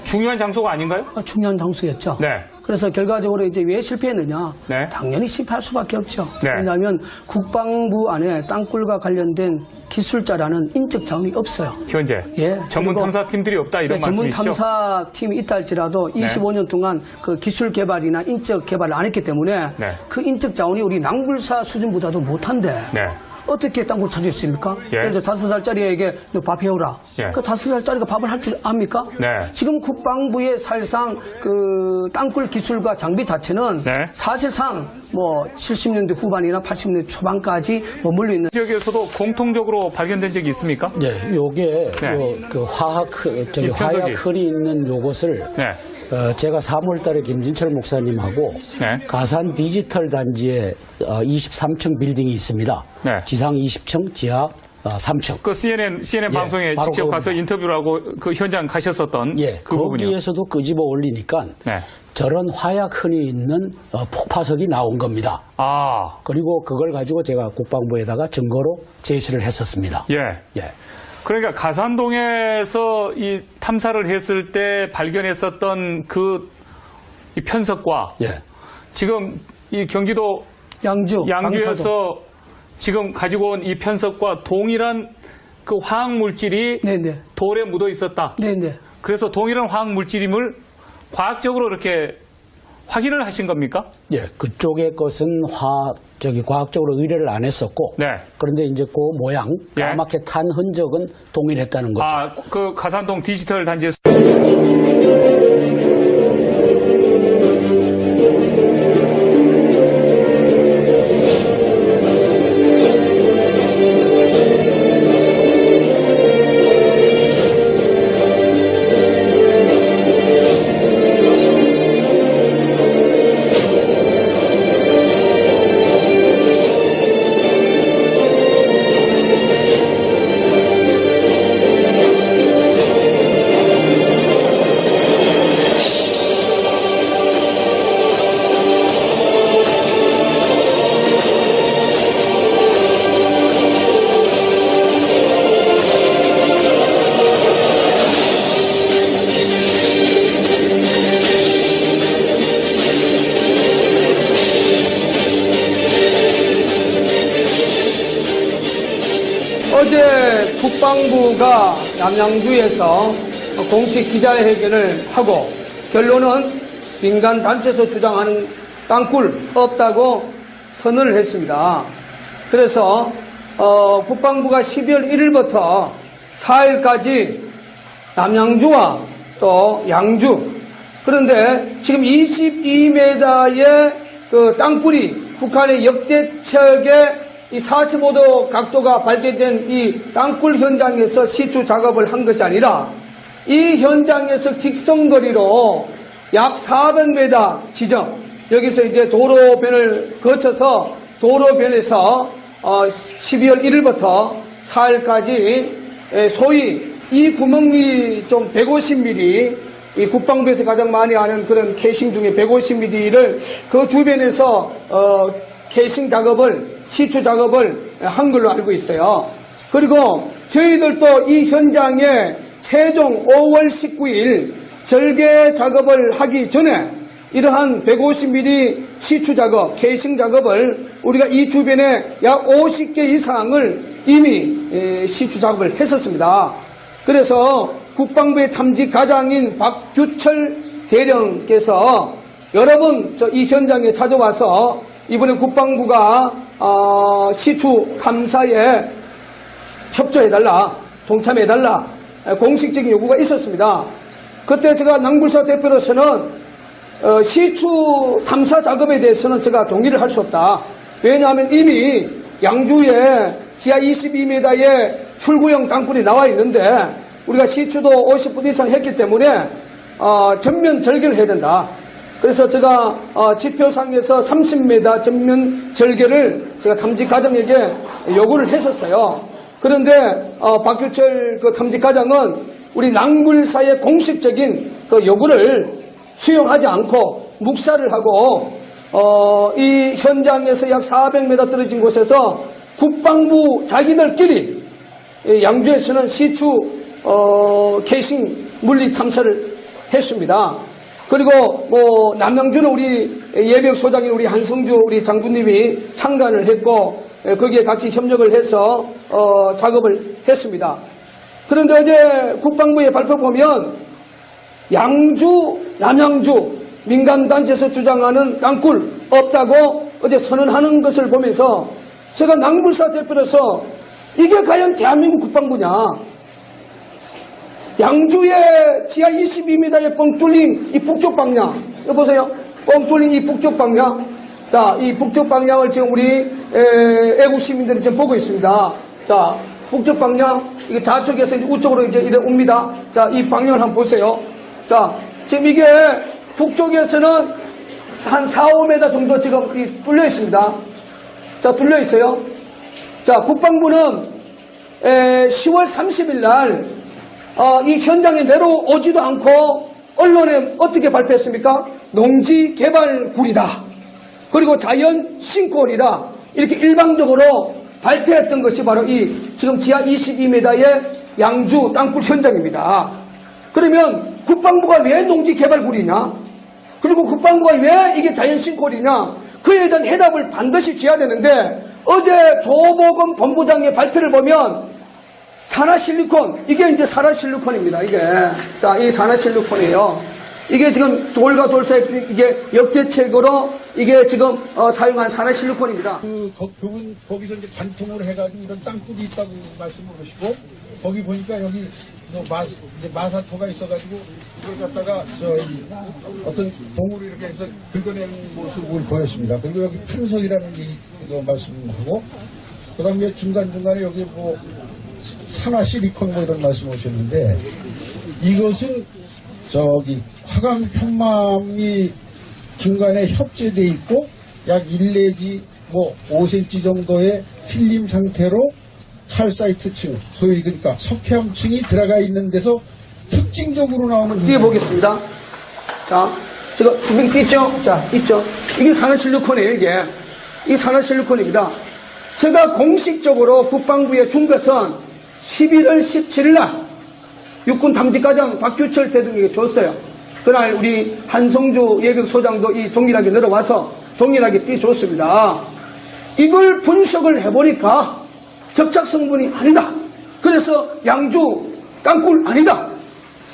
중요한 장소가 아닌가요? 중요한 장소였죠. 그래서 결과적으로 이제 왜 실패했느냐? 당연히 실패할 수밖에 없죠. 왜냐하면 국방부 안에 땅굴과 관련된 기술자라는 인적 자원이 없어요. 현재 전문 탐사팀들이 없다 이런 전문 말씀이시죠? 탐사팀이 있다 할지라도 25년 동안 그 기술 개발이나 인적 개발을 안 했기 때문에 그 인적 자원이 우리 낭불사 수준보다도 못한데 어떻게 땅굴 찾을 수 있습니까? 예를 들어 5살짜리에게 너 밥 해오라. 그 5살짜리가 밥을 할 줄 압니까? 지금 국방부의 사실상 그 땅굴 기술과 장비 자체는 사실상 뭐 70년대 후반이나 80년대 초반까지 머물러 있는 지역에서도 공통적으로 발견된 적이 있습니까? 요게 그 화학 저기 화약 흙이 있는 요것을 제가 3월 달에 김진철 목사님하고 네. 가산 디지털 단지에 23층 빌딩이 있습니다. 네. 지상 20층, 지하 3층. 그 CNN 예, 방송에 바로 직접 가서 그겁니다. 인터뷰를 하고 그 현장 가셨었던 예, 그 부분이요. 거기에서도 끄집어 올리니까 네. 저런 화약 흔히 있는 폭파석이 나온 겁니다. 아, 그리고 그걸 가지고 제가 국방부에다가 증거로 제시를 했었습니다. 예. 예. 그러니까 가산동에서 이 탐사를 했을 때 발견했었던 이 편석과 예. 지금 이 경기도 양주에서 양주에서 지금 가지고 온 이 편석과 동일한 그 화학 물질이 네네. 돌에 묻어 있었다. 네네. 그래서 동일한 화학 물질임을 과학적으로 이렇게 확인을 하신 겁니까? 예, 그쪽의 것은 과학적으로 의뢰를 안 했었고, 네. 그런데 이제 그 모양, 예. 까맣게 탄 흔적은 동일했다는 거죠. 아, 그 가산동 디지털 단지에서 어제 국방부가 남양주에서 공식 기자회견을 하고 결론은 민간 단체에서 주장하는 땅굴 없다고 선언을 했습니다. 그래서 국방부가 12월 1일부터 4일까지 남양주와 또 양주, 그런데 지금 22m의 그 땅굴이 북한의 역대측의 이 45도 각도가 발견된 이 땅굴 현장에서 시추 작업을 한 것이 아니라 이 현장에서 직선거리로 약 400m 지점, 여기서 이제 도로변을 거쳐서 도로변에서 12월 1일부터 4일까지 소위 이 구멍이 좀 150mm, 이 국방부에서 가장 많이 아는 그런 캐싱 중에 150mm를 그 주변에서 캐싱 작업을, 시추 작업을 한 걸로 알고 있어요. 그리고 저희들도 이 현장에 최종 5월 19일 절개 작업을 하기 전에 이러한 150mm 시추 작업, 캐싱 작업을 우리가 이 주변에 약 50개 이상을 이미 시추 작업을 했었습니다. 그래서 국방부의 탐지 과장인 박규철 대령께서 여러 번 이 현장에 찾아와서 이번에 국방부가 시추 탐사에 협조해달라, 동참해달라 공식적인 요구가 있었습니다. 그때 제가 낭불사 대표로서는 시추 탐사 작업에 대해서는 제가 동의를 할 수 없다. 왜냐하면 이미 양주에 지하 22m의 출구형 땅굴이 나와 있는데 우리가 시추도 50분 이상 했기 때문에 전면 절개를 해야 된다. 그래서 제가 지표상에서 30m 전면 절개를 제가 탐지 과장에게 요구를 했었어요. 그런데 박규철 그 탐지 과장은 우리 낭불사의 공식적인 그 요구를 수용하지 않고 묵살을 하고 이 현장에서 약 400m 떨어진 곳에서 국방부 자기들끼리 양주에서는 시추 캐싱 물리 탐사를 했습니다. 그리고 남양주는 우리 예비역 소장인 우리 한성주 우리 장군님이 참관을 했고 거기에 같이 협력을 해서 작업을 했습니다. 그런데 어제 국방부의 발표 보면 양주, 남양주 민간단체에서 주장하는 땅굴 없다고 어제 선언하는 것을 보면서 제가 낭불사 대표로서 이게 과연 대한민국 국방부냐. 양주의 지하 22m의 뻥 뚫린 이 북쪽 방향, 이거 보세요. 뻥 뚫린 이 북쪽 방향. 자, 이 북쪽 방향을 지금 우리 애국 시민들이 지금 보고 있습니다. 자, 북쪽 방향, 이게 좌측에서 이제 우측으로 이제 이래 옵니다. 자, 이 방향을 한번 보세요. 자, 지금 이게 북쪽에서는 한 4, 5m 정도 지금 뚫려 있습니다. 자, 뚫려 있어요. 자, 국방부는 10월 30일 날 이 현장에 내려오지도 않고 언론에 어떻게 발표했습니까? 농지 개발굴이다. 그리고 자연 싱크홀이다. 이렇게 일방적으로 발표했던 것이 바로 이 지금 지하 22m의 양주 땅굴 현장입니다. 그러면 국방부가 왜 농지 개발굴이냐? 그리고 국방부가 왜 이게 자연 싱크홀이냐? 그에 대한 해답을 반드시 줘야 되는데 어제 조보건 본부장의 발표를 보면 산화실리콘, 이게 이제 산화실리콘입니다. 이게. 자, 이 산화실리콘이에요. 이게 지금 돌과 돌 사이 이게 역대책으로 이게 지금 사용한 산화실리콘입니다. 그분 거기서 이제 관통을 해가지고 이런 땅굴이 있다고 말씀을 하시고 거기 보니까 여기 마사토가 있어가지고 이걸 갖다가 어떤 봉우를 이렇게 해서 긁어내는 모습을 보였습니다. 그리고 여기 큰석이라는 게 말씀하고 그다음에 중간중간에 여기 뭐 산화 실리콘 뭐 이런 말씀하셨는데 이것은 저기 화강 편망이 중간에 협재돼 있고 약 1 내지 뭐 5cm 정도의 필름 상태로 칼사이트층, 소위 그러니까 석회암층이 들어가 있는 데서 특징적으로 나오는 뒤에 보겠습니다. 자, 지금 있죠? 자, 있죠? 이게 산화실리콘이에요, 이게. 이 산화실리콘입니다. 제가 공식적으로 국방부에 준 것은 11월 17일 날 육군 담직과장 박규철 대통령에게 줬어요. 그날 우리 한성주 예비소장도 이 동일하게 내려와서 동일하게 띄줬습니다. 이걸 분석을 해보니까 접착 성분이 아니다. 그래서 양주 땅굴 아니다.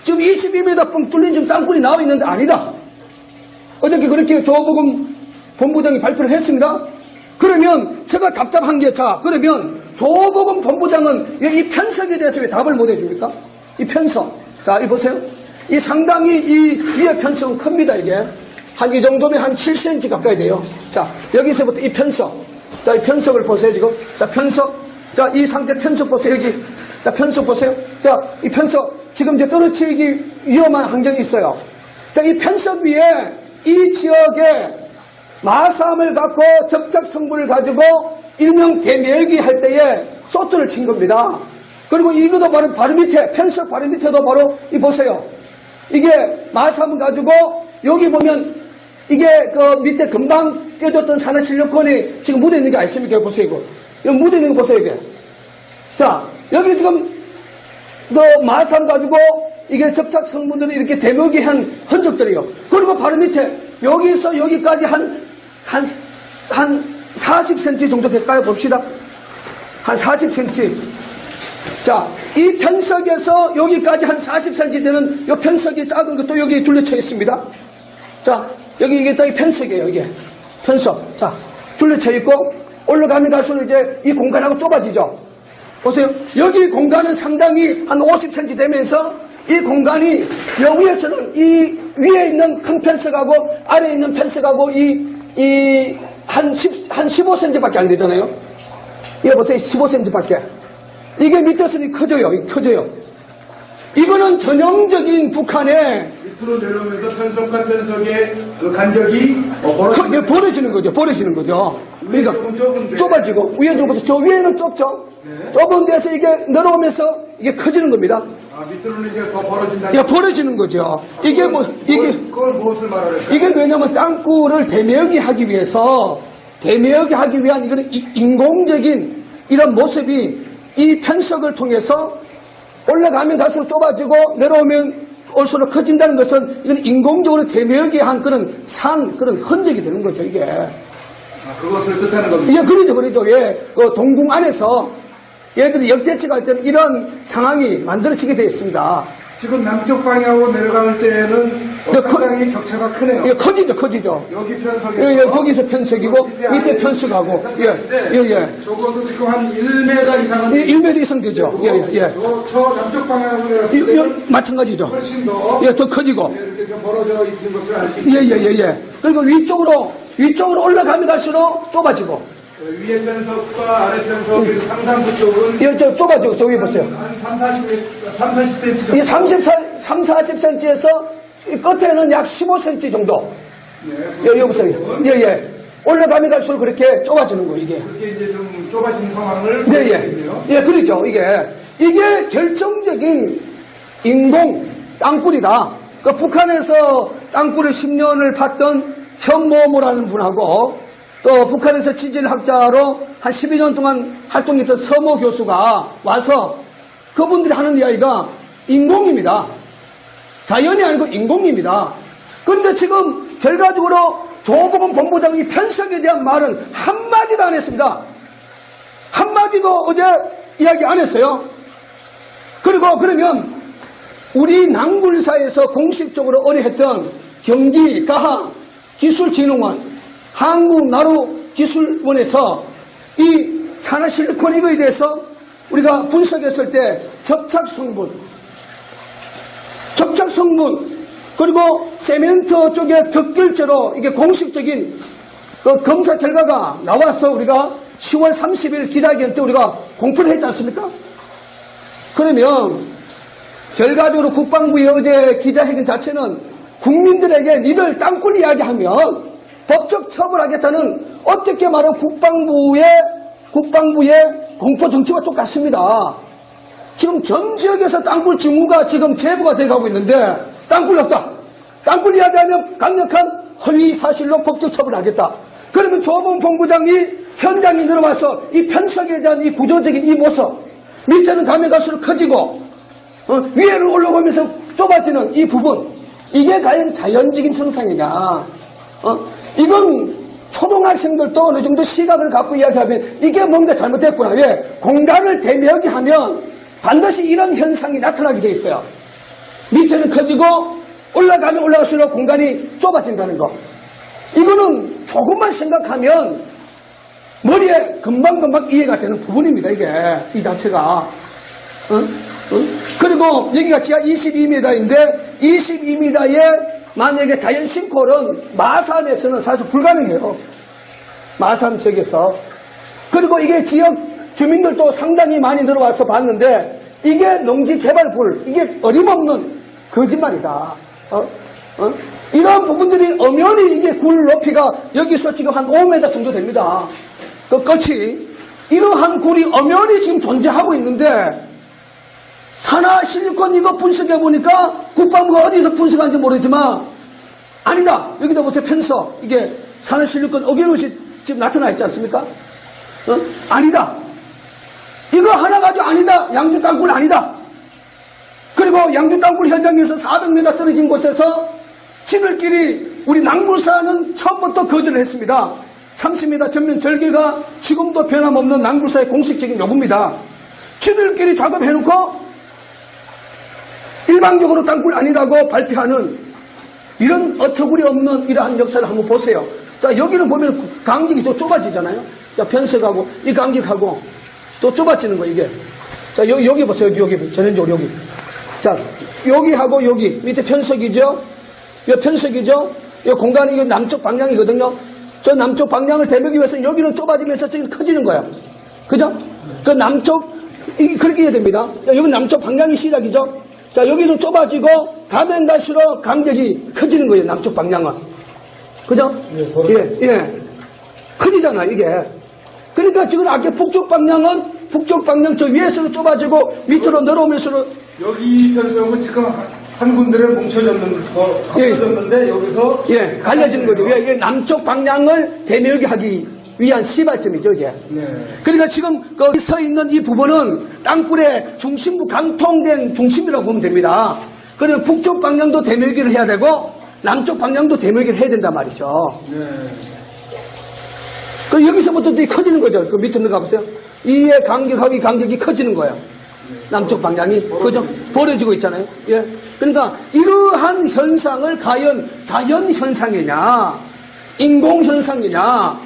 지금 22m 뻥 뚫린 지금 땅굴이 나와 있는데 아니다. 어저께 그렇게 조보건 본부장이 발표를 했습니다. 그러면 제가 답답한 게 자, 그러면 조보건 본부장은 이 편석에 대해서 왜 답을 못 해줍니까? 이 편석. 자, 이 보세요. 이 상당히 이 위에 편석은 큽니다, 이게. 한 이 정도면 한 7cm 가까이 돼요. 자, 여기서부터 이 편석. 자, 이 편석을 보세요, 지금. 자, 편석. 자, 이 상태 편석 보세요, 여기. 자, 편석 보세요. 자, 이 편석. 지금 이제 떨어뜨리기 위험한 환경이 있어요. 자, 이 편석 위에 이 지역에 마삼을 갖고 접착 성분을 가지고 일명 대멸기 할 때에 소트를 친 겁니다. 그리고 이것도 바로 밑에, 편석 바로 밑에도 바로 이 보세요. 이게 마삼을 가지고 여기 보면 이게 그 밑에 금방 떼줬던 산화실리콘이 지금 묻어 있는 게 아십니까? 보세요, 이거. 여기 묻어 있는 거 보세요, 이게. 자, 여기 지금 그 마삼 가지고 이게 접착 성분들이 이렇게 대멸기 한 흔적들이요. 그리고 바로 밑에 여기서 여기까지 한 40cm 정도 될까요? 봅시다. 한 40cm. 자, 이 편석에서 여기까지 한 40cm 되는 이 편석이 작은 것도 여기 둘러쳐 있습니다. 자, 여기 이게 또 이 편석이에요, 이게. 편석. 자, 둘러쳐 있고, 올라가면 갈수록 이제 이 공간하고 좁아지죠. 보세요. 여기 공간은 상당히 한 50cm 되면서 이 공간이 여기에서는 이 위에 있는 큰 편석하고 아래에 있는 편석하고 한 15cm밖에 안 되잖아요. 이거 보세요. 15cm밖에. 이게 밑에서는 커져요. 커져요. 이거는 전형적인 북한의 밑으로 내려오면서 편석과 편석의 그 간격이 벌어지는 거죠. 벌어지는 거죠. 그러니까 좁아지고 위에 좁아서 저 위에는 좁죠. 네. 좁은 데서 이게 내려오면서 이게 커지는 겁니다. 아, 밑으로는 이제 더 벌어진다. 예, 벌어지는 거죠. 이게 그걸 무엇을 말하는 거예요? 이게 왜냐면 땅굴을 대매하기 하기 위해서 대매하기 하기 위한 이거는 인공적인 이런 모습이 이 편석을 통해서 올라가면 갈수록 좁아지고 내려오면 올수록 커진다는 것은 이건 인공적으로 대매하기 한 그런 그런 흔적이 되는 거죠, 이게. 그것을 뜻하는 겁니다. 예, 그러죠. 예, 그 동궁 안에서 얘들이 역대측할 때는 이런 상황이 만들어지게 되어 있습니다. 지금 남쪽 방향으로 내려갈 때는 상당히 격차가 크네요. 예, 커지죠. 여기 편석이. 예, 거기서 편석이고, 밑에 편석하고. 예. 적어도 지금 한 1m 이상은. 1m 이상 되죠. 예. 저 남쪽 방향으로 내려갈 때는 마찬가지죠. 훨씬 더. 예, 더 커지고. 이렇게 좀 벌어져 있는 것을 알 수 있습니다. 예. 그리고 위쪽으로 올라가면 갈수록 좁아지고. 위에 편석과 아래 편석, 상상부 쪽은. 예, 저 좁아지고, 저 위에 보세요. 한 30cm. 이 40cm에서 이 끝에는 약 15cm 정도. 여기 보세요. 예. 올라가면 갈수록 그렇게 좁아지는 거예요, 이게. 이게 이제 좀 좁아진 상황을 예, 그렇죠. 이게 결정적인 인공 땅굴이다. 그 북한에서 땅굴을 10년을 팠던 현모모라는 분하고 또 북한에서 지질학자로 한 12년 동안 활동했던 서모 교수가 와서 그분들이 하는 이야기가 인공입니다. 자연이 아니고 인공입니다. 그런데 지금 결과적으로 조보건 본부장이 편석에 대한 말은 한마디도 안 했습니다. 한마디도 어제 이야기 안 했어요. 그리고 그러면 우리 낭굴사에서 공식적으로 의뢰했던 경기 가학기술진흥원 한국나루기술원에서 이 산화실리콘 이거에 대해서 우리가 분석했을 때 접착성분 그리고 세멘트 쪽에 격결제로 이게 공식적인 그 검사 결과가 나와서 우리가 10월 30일 기자회견 때 우리가 공표를 했지 않습니까? 그러면 결과적으로 국방부의 어제 기자회견 자체는 국민들에게 니들 땅굴 이야기하면 법적 처벌하겠다는 어떻게 말하면 국방부의 공포 정치와 똑같습니다. 지금 전 지역에서 땅굴 징후가 지금 제보가 돼가고 있는데 땅굴 없다. 땅굴 이야기하면 강력한 허위 사실로 법적 처벌하겠다. 그러면 조범 본부장이 현장에 들어와서 이 편석에 대한 이 구조적인 이 모습 밑에는 가면 갈수록 커지고 위에를 올라가면서 좁아지는 이 부분 이게 과연 자연적인 현상이냐 이건 초등학생들도 어느 정도 시각을 갖고 이야기하면 이게 뭔가 잘못됐구나. 왜? 공간을 대묘하게 하면 반드시 이런 현상이 나타나게 돼 있어요. 밑에는 커지고 올라가면 올라갈수록 공간이 좁아진다는 거. 이거는 조금만 생각하면 머리에 금방금방 이해가 되는 부분입니다. 이게 이 자체가. 그리고 여기가 지하 22m인데 22m에 만약에 자연 싱크홀은 마산에서는 사실 불가능해요. 마산 지역에서. 그리고 이게 지역 주민들도 상당히 많이 들어와서 봤는데 이게 농지개발불 이게 어림없는 거짓말이다. 이런 부분들이 엄연히 이게 굴 높이가 여기서 지금 한 5m 정도 됩니다. 그 끝이 이러한 굴이 엄연히 지금 존재하고 있는데 산화실리콘 이거 분석해 보니까 국방부가 어디서 분석한지 모르지만 아니다. 여기다 보세요. 편서 이게 산화실리콘 어기로시 지금 나타나 있지 않습니까? 아니다. 이거 하나 가지고 아니다. 양주 땅굴 아니다. 그리고 양주 땅굴 현장에서 400m 떨어진 곳에서 지들끼리 우리 낭굴사는 처음부터 거절을 했습니다. 30m 전면 절개가 지금도 변함없는 낭굴사의 공식적인 요구입니다. 지들끼리 작업해놓고 일방적으로 땅굴 아니라고 발표하는 이런 어처구니 없는 이러한 역사를 한번 보세요. 자, 여기는 보면 간격이 더 좁아지잖아요. 자, 편석하고 이 간격하고 또 좁아지는 거 이게. 자, 여기 보세요. 여기 전형적으로 여기. 자, 여기하고 여기 밑에 편석이죠. 이 편석이죠. 이 공간이 이거 남쪽 방향이거든요. 저 남쪽 방향을 대비하기 위해서 여기는 좁아지면서 저기 커지는 거야. 그죠? 그 남쪽 이게 그렇게 해야 됩니다. 여기 남쪽 방향이 시작이죠. 자, 여기서 좁아지고 가면 갈수록 간격이 커지는 거예요. 남쪽 방향은. 그죠? 예. 커지잖아, 이게. 그러니까 지금 아까 북쪽 방향 저 위에서 좁아지고 밑으로 내려오면서 여기 편성은 지금 한 군데를 합쳐졌는데 여기서 갈려지는 거죠. 왜 남쪽 방향을 대묘하게 하기 위한 시발점이죠, 이게. 네. 그러니까 지금 거기 서 있는 이 부분은 땅굴의 중심부 강통된 중심이라고 보면 됩니다. 그러면 북쪽 방향도 대묘기를 해야 되고 남쪽 방향도 대묘기를 해야 된단 말이죠. 네. 그 여기서부터 또 커지는 거죠. 그 밑에 들어가 보세요. 이의 간격하고 이 간격이 커지는 거예요. 남쪽 방향이 그죠? 벌어지고 있잖아요. 예. 그러니까 이러한 현상을 과연 자연 현상이냐, 인공 현상이냐,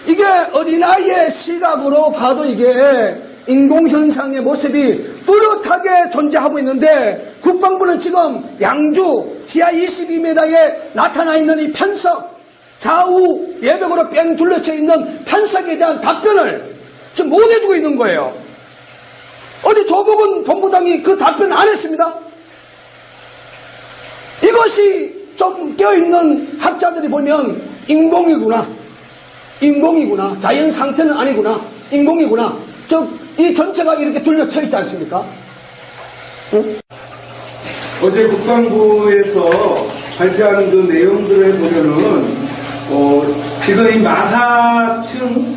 이게 어린아이의 시각으로 봐도 이게 인공 현상의 모습이 뚜렷하게 존재하고 있는데 국방부는 지금 양주 지하 22m에 나타나 있는 이 편석, 좌우 예벽으로 뺑 둘러쳐 있는 편석에 대한 답변을 지금 못 해주고 있는 거예요. 어제 조복은 본부장이 그 답변을 안 했습니다. 이것이 좀 껴있는 학자들이 보면 인공이구나. 인공이구나. 자연 상태는 아니구나. 인공이구나. 즉, 이 전체가 이렇게 둘러쳐 있지 않습니까? 응? 어제 국방부에서 발표하는 그 내용들을 보면은 지금 이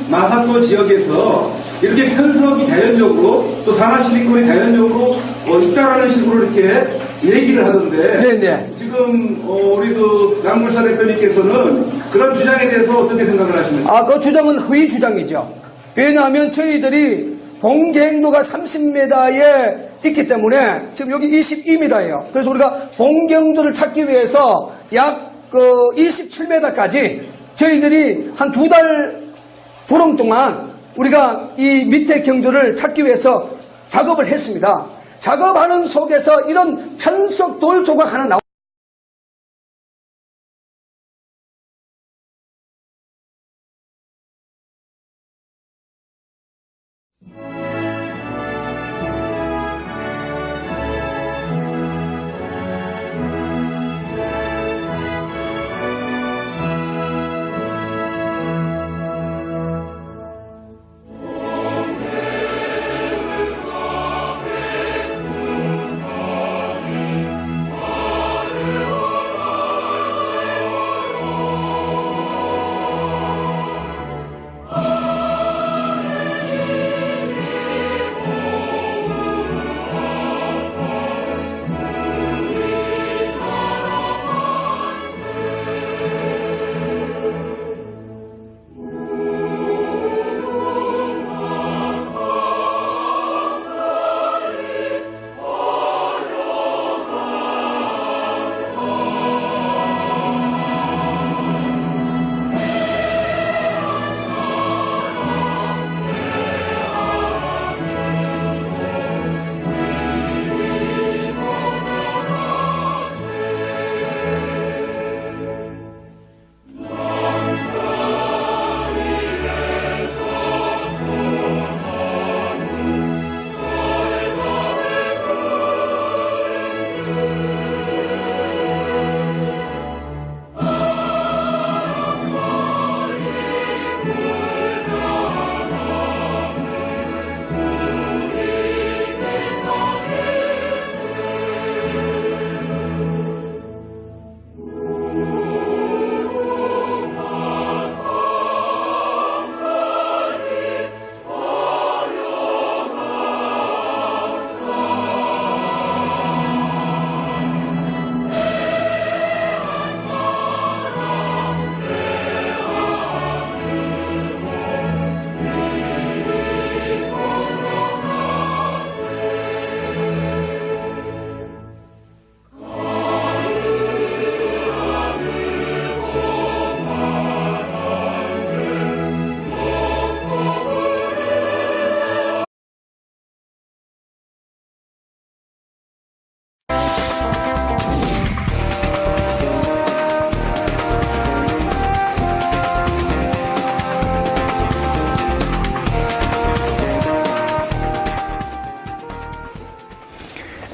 마사토 지역에서 이렇게 편석이 자연적으로 또 산화실리콘이 자연적으로 있다라는 식으로 이렇게 얘기를 하던데 네네. 지금 우리 그 남물사 대표님께서는 그런 주장에 대해서 어떻게 생각을 하십니까? 그 주장은 허위 주장이죠. 왜냐하면 저희들이 본경도가 30m에 있기 때문에 지금 여기 22m예요. 그래서 우리가 본경도를 찾기 위해서 약 27m까지 저희들이 한 2달 보름 동안 우리가 이 밑에 경도를 찾기 위해서 작업을 했습니다. 작업하는 속에서 이런 편석 돌 조각 하나 나옵니다.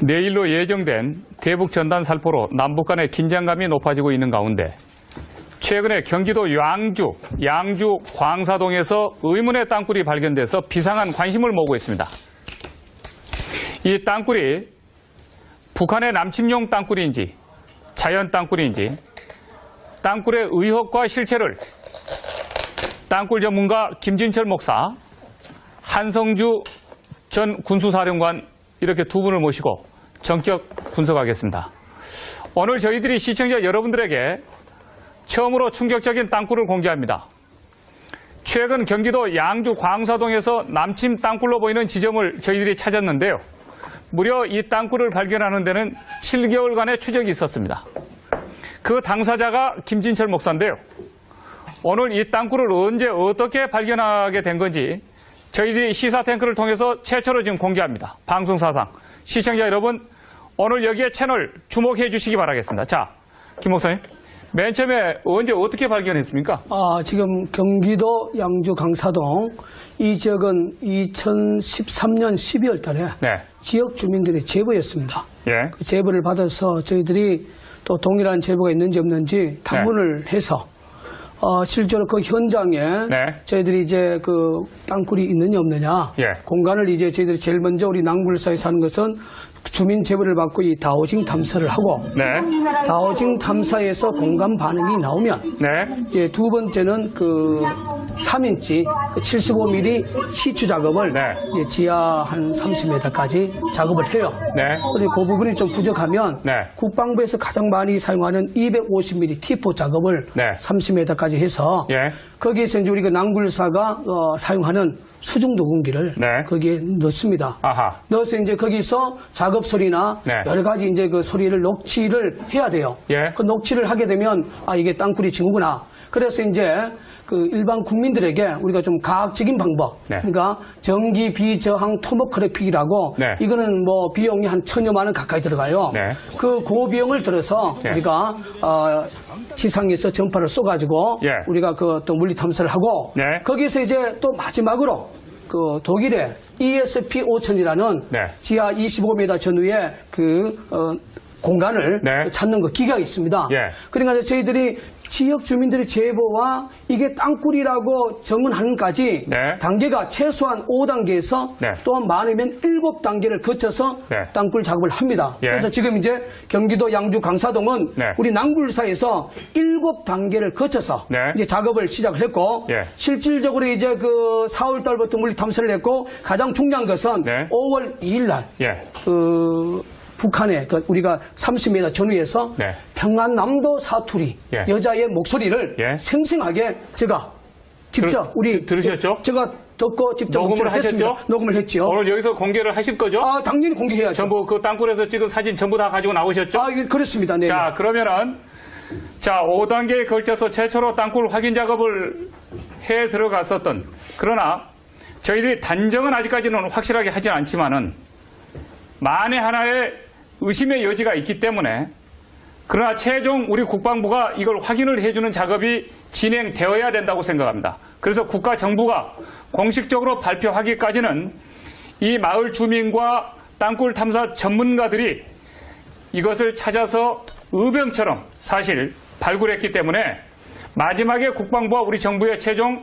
내일로 예정된 대북 전단 살포로 남북 간의 긴장감이 높아지고 있는 가운데 최근에 경기도 양주 광사동에서 의문의 땅굴이 발견돼서 비상한 관심을 모으고 있습니다. 이 땅굴이 북한의 남침용 땅굴인지 자연 땅굴인지 땅굴의 의혹과 실체를 땅굴 전문가 김진철 목사, 한성주 전 군수사령관 이렇게 두 분을 모시고 전격 분석하겠습니다. 오늘 저희들이 시청자 여러분들에게 처음으로 충격적인 땅굴을 공개합니다. 최근 경기도 양주 광사동에서 남침 땅굴로 보이는 지점을 저희들이 찾았는데요. 무려 이 땅굴을 발견하는 데는 7개월간의 추적이 있었습니다. 그 당사자가 김진철 목사인데요. 오늘 이 땅굴을 언제 어떻게 발견하게 된 건지 저희들이 시사탱크를 통해서 최초로 지금 공개합니다. 방송사상. 시청자 여러분, 오늘 여기에 채널 주목해 주시기 바라겠습니다. 자, 김 목사님. 맨 처음에 언제 어떻게 발견했습니까? 지금 경기도 양주 강사동 이 지역은 2013년 12월 달에 지역 주민들의 제보였습니다. 예. 그 제보를 받아서 저희들이 또 동일한 제보가 있는지 없는지 탐문을 해서 실제로 그 현장에 저희들이 이제 그 땅굴이 있느냐 없느냐 공간을 이제 저희들이 제일 먼저 우리 낭굴사에 사는 것은 주민 제보를 받고 이 다우징 탐사를 하고 다우징 탐사에서 공간 반응이 나오면 이제 두 번째는 그 3인치 그 75mm 시추 작업을 이제 지하 한 30m까지 작업을 해요. 그리고 그 부분이 좀 부족하면 국방부에서 가장 많이 사용하는 250mm T4 작업을 30m까지 해서 거기에서 이제 우리가 낭굴사가 사용하는 수중 녹음기를 거기에 넣습니다. 넣어서 이제 거기서 작업 소리나 여러 가지 이제 그 소리를 녹취를 해야 돼요. 그 녹취를 하게 되면 이게 땅굴이 징후구나. 그래서 이제 그 일반 국민들에게 우리가 좀 과학적인 방법, 그러니까 전기 비저항 토모그래픽이라고 이거는 뭐 비용이 한 1,000여만 원 가까이 들어가요. 그 고비용을 들어서 우리가 지상에서 전파를 쏘가지고 우리가 그 어떤 물리 탐사를 하고 거기서 이제 또 마지막으로 그 독일의 ESP5000이라는 지하 25m 전후의 그 공간을 찾는 그 기계가 있습니다. 그러니까 저희들이 지역 주민들의 제보와 이게 땅굴이라고 정은하는까지 단계가 최소한 5단계에서 또 많으면 7단계를 거쳐서 땅굴 작업을 합니다. 그래서 지금 이제 경기도 양주 강사동은 우리 낭굴사에서 7단계를 거쳐서 이제 작업을 시작을 했고 실질적으로 이제 그 4월 달부터 물리 탐사를 했고 가장 중요한 것은 5월 2일 날 북한의 그 우리가 30m 전후에서 평안남도 사투리 여자의 목소리를 생생하게 제가 직접 들으셨죠? 제가 듣고 직접 녹음을 하셨죠? 녹음을 했죠. 오늘 여기서 공개를 하실 거죠? 당연히 공개해야죠. 전부 그 땅굴에서 찍은 사진 전부 다 가지고 나오셨죠? 그렇습니다. 네. 자, 그러면은 5단계에 걸쳐서 최초로 땅굴 확인 작업을 해 들어갔었던, 그러나 저희들이 단정은 아직까지는 확실하게 하진 않지만은 만에 하나의 의심의 여지가 있기 때문에, 그러나 최종 우리 국방부가 이걸 확인을 해주는 작업이 진행되어야 된다고 생각합니다. 그래서 국가정부가 공식적으로 발표하기까지는 이 마을 주민과 땅굴 탐사 전문가들이 이것을 찾아서 의병처럼 사실 발굴했기 때문에 마지막에 국방부와 우리 정부의 최종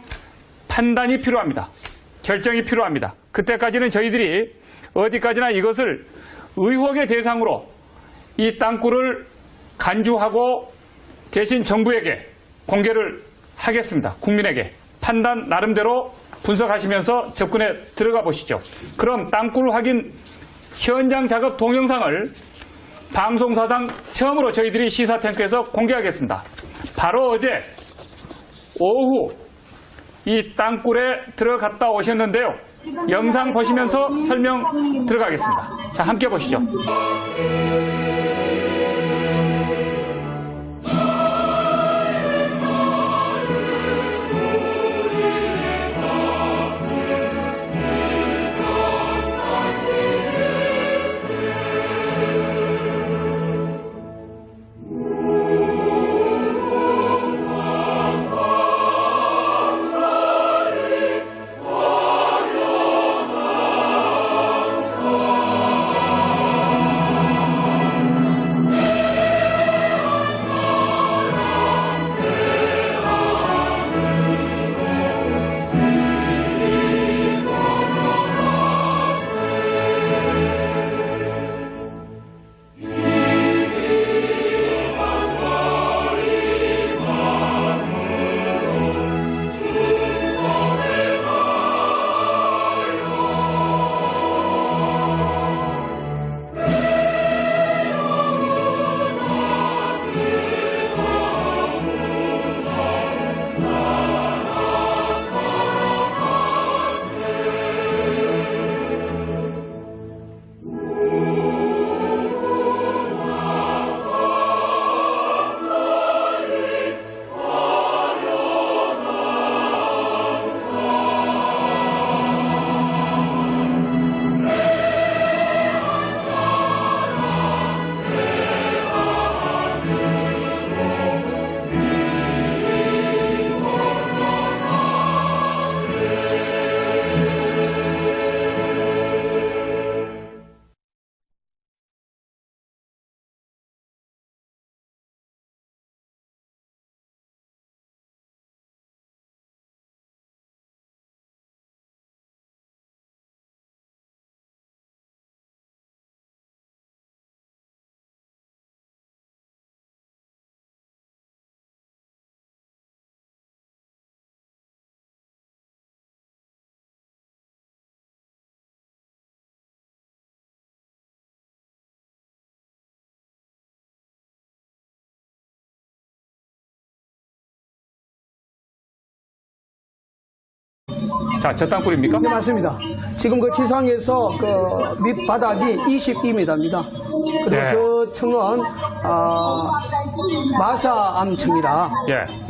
판단이 필요합니다. 결정이 필요합니다. 그때까지는 저희들이 어디까지나 이것을 의혹의 대상으로 이 땅굴을 간주하고 대신 정부에게 공개를 하겠습니다. 국민에게 판단 나름대로 분석하시면서 접근에 들어가 보시죠. 그럼 땅굴 확인 현장 작업 동영상을 방송사상 처음으로 저희들이 시사탱크에서 공개하겠습니다. 바로 어제 오후 이 땅굴에 들어갔다 오셨는데요. 영상 보시면서 설명 들어가겠습니다. 자, 함께 보시죠. 자, 저 땅굴입니까? 네, 맞습니다. 지금 그 지상에서 그 밑바닥이 22m입니다. 그리고 네. 저 층은 마사암층이라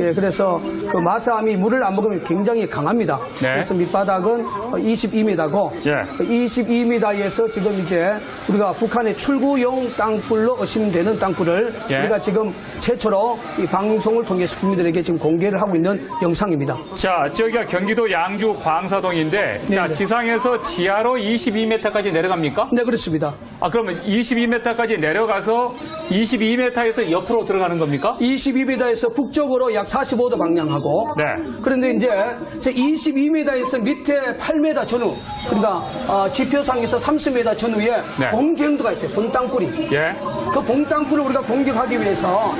예, 그래서 그 마사암이 물을 안 먹으면 굉장히 강합니다. 네. 그래서 밑바닥은 22m고 예. 22m에서 지금 이제 우리가 북한의 출구용 땅굴로 의심되는 땅굴을 예. 우리가 지금 최초로 이 방송을 통해서 국민들에게 지금 공개를 하고 있는 영상입니다. 자, 저기가 경기도 양주 광사동인데, 자, 네. 지상에서 지하로 22m까지 내려갑니까? 네, 그렇습니다. 아, 그러면 22m까지 내려가서 22m에서 옆으로 들어가는 겁니까? 22m에서 북쪽으로 약 45도 방향하고 네. 그런데 이제 22m에서 밑에 8m 전후 그러니까 지표상에서 30m 전후에 네. 봉경도가 있어요. 본땅굴이. 예. 그 봉땅굴을 우리가 공격하기 위해서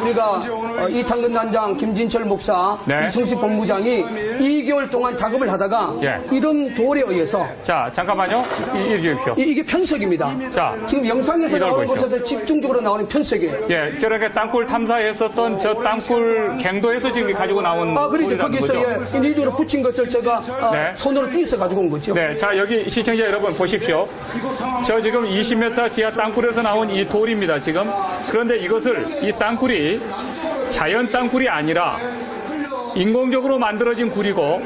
우리가 이창근 단장, 김진철 목사, 네. 이승식 본부장이 2개월 동안 작업을 하다가 예. 이런 돌에 의해서 자, 잠깐만요. 이리 주십시오. 이게 편석입니다. 자, 지금 영상에서 이걸 나오는 보시죠. 곳에서 집중적으로 나오는 편석이에요. 예, 저렇게 땅굴 탐사했었던 저 땅굴 갱도에서 지금 가지고 나온 그렇죠. 굴이라는 거기서 거죠? 인위적으로 붙인 것을 제가 네. 손으로 띄서 가지고 온 거죠. 네, 자, 여기 시청자 여러분 보십시오. 저 지금 20m 지하 땅굴에서 나온 이 돌입니다, 지금. 그런데 이것을, 이 땅굴이 자연 땅굴이 아니라 인공적으로 만들어진 굴이고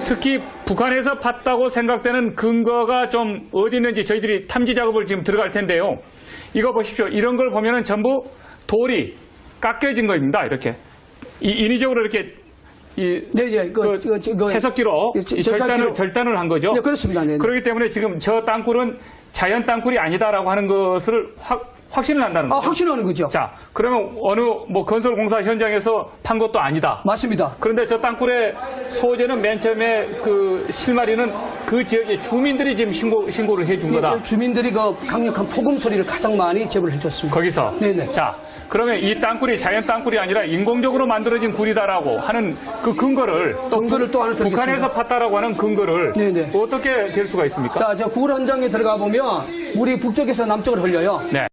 특히 북한에서 팠다고 생각되는 근거가 좀 어디 있는지 저희들이 탐지 작업을 지금 들어갈 텐데요. 이거 보십시오. 이런 걸 보면은 전부 돌이 깎여진 겁니다, 이렇게. 인위적으로 이렇게 채석기로 절단을 한 거죠. 네, 그렇습니다. 네, 네. 그렇기 때문에 지금 저 땅굴은 자연 땅굴이 아니다라고 하는 것을 확신을 한다는 거죠. 확신하는 거죠. 자, 그러면 어느 건설 공사 현장에서 판 것도 아니다. 맞습니다. 그런데 저 땅굴의 소재는 맨 처음에 그 실마리는 그 지역의 주민들이 지금 신고를 해준 거다. 주민들이 그 강력한 폭음 소리를 가장 많이 제보를 해줬습니다. 거기서. 네네. 자, 그러면 이 땅굴이 자연 땅굴이 아니라 인공적으로 만들어진 굴이다라고 하는 그 근거를 또 또 하나 드리겠습니다. 북한에서 팠다라고 하는 근거를 네네. 어떻게 될 수가 있습니까? 자, 굴 현장에 들어가 보면 물이 북쪽에서 남쪽으로 흘려요. 네.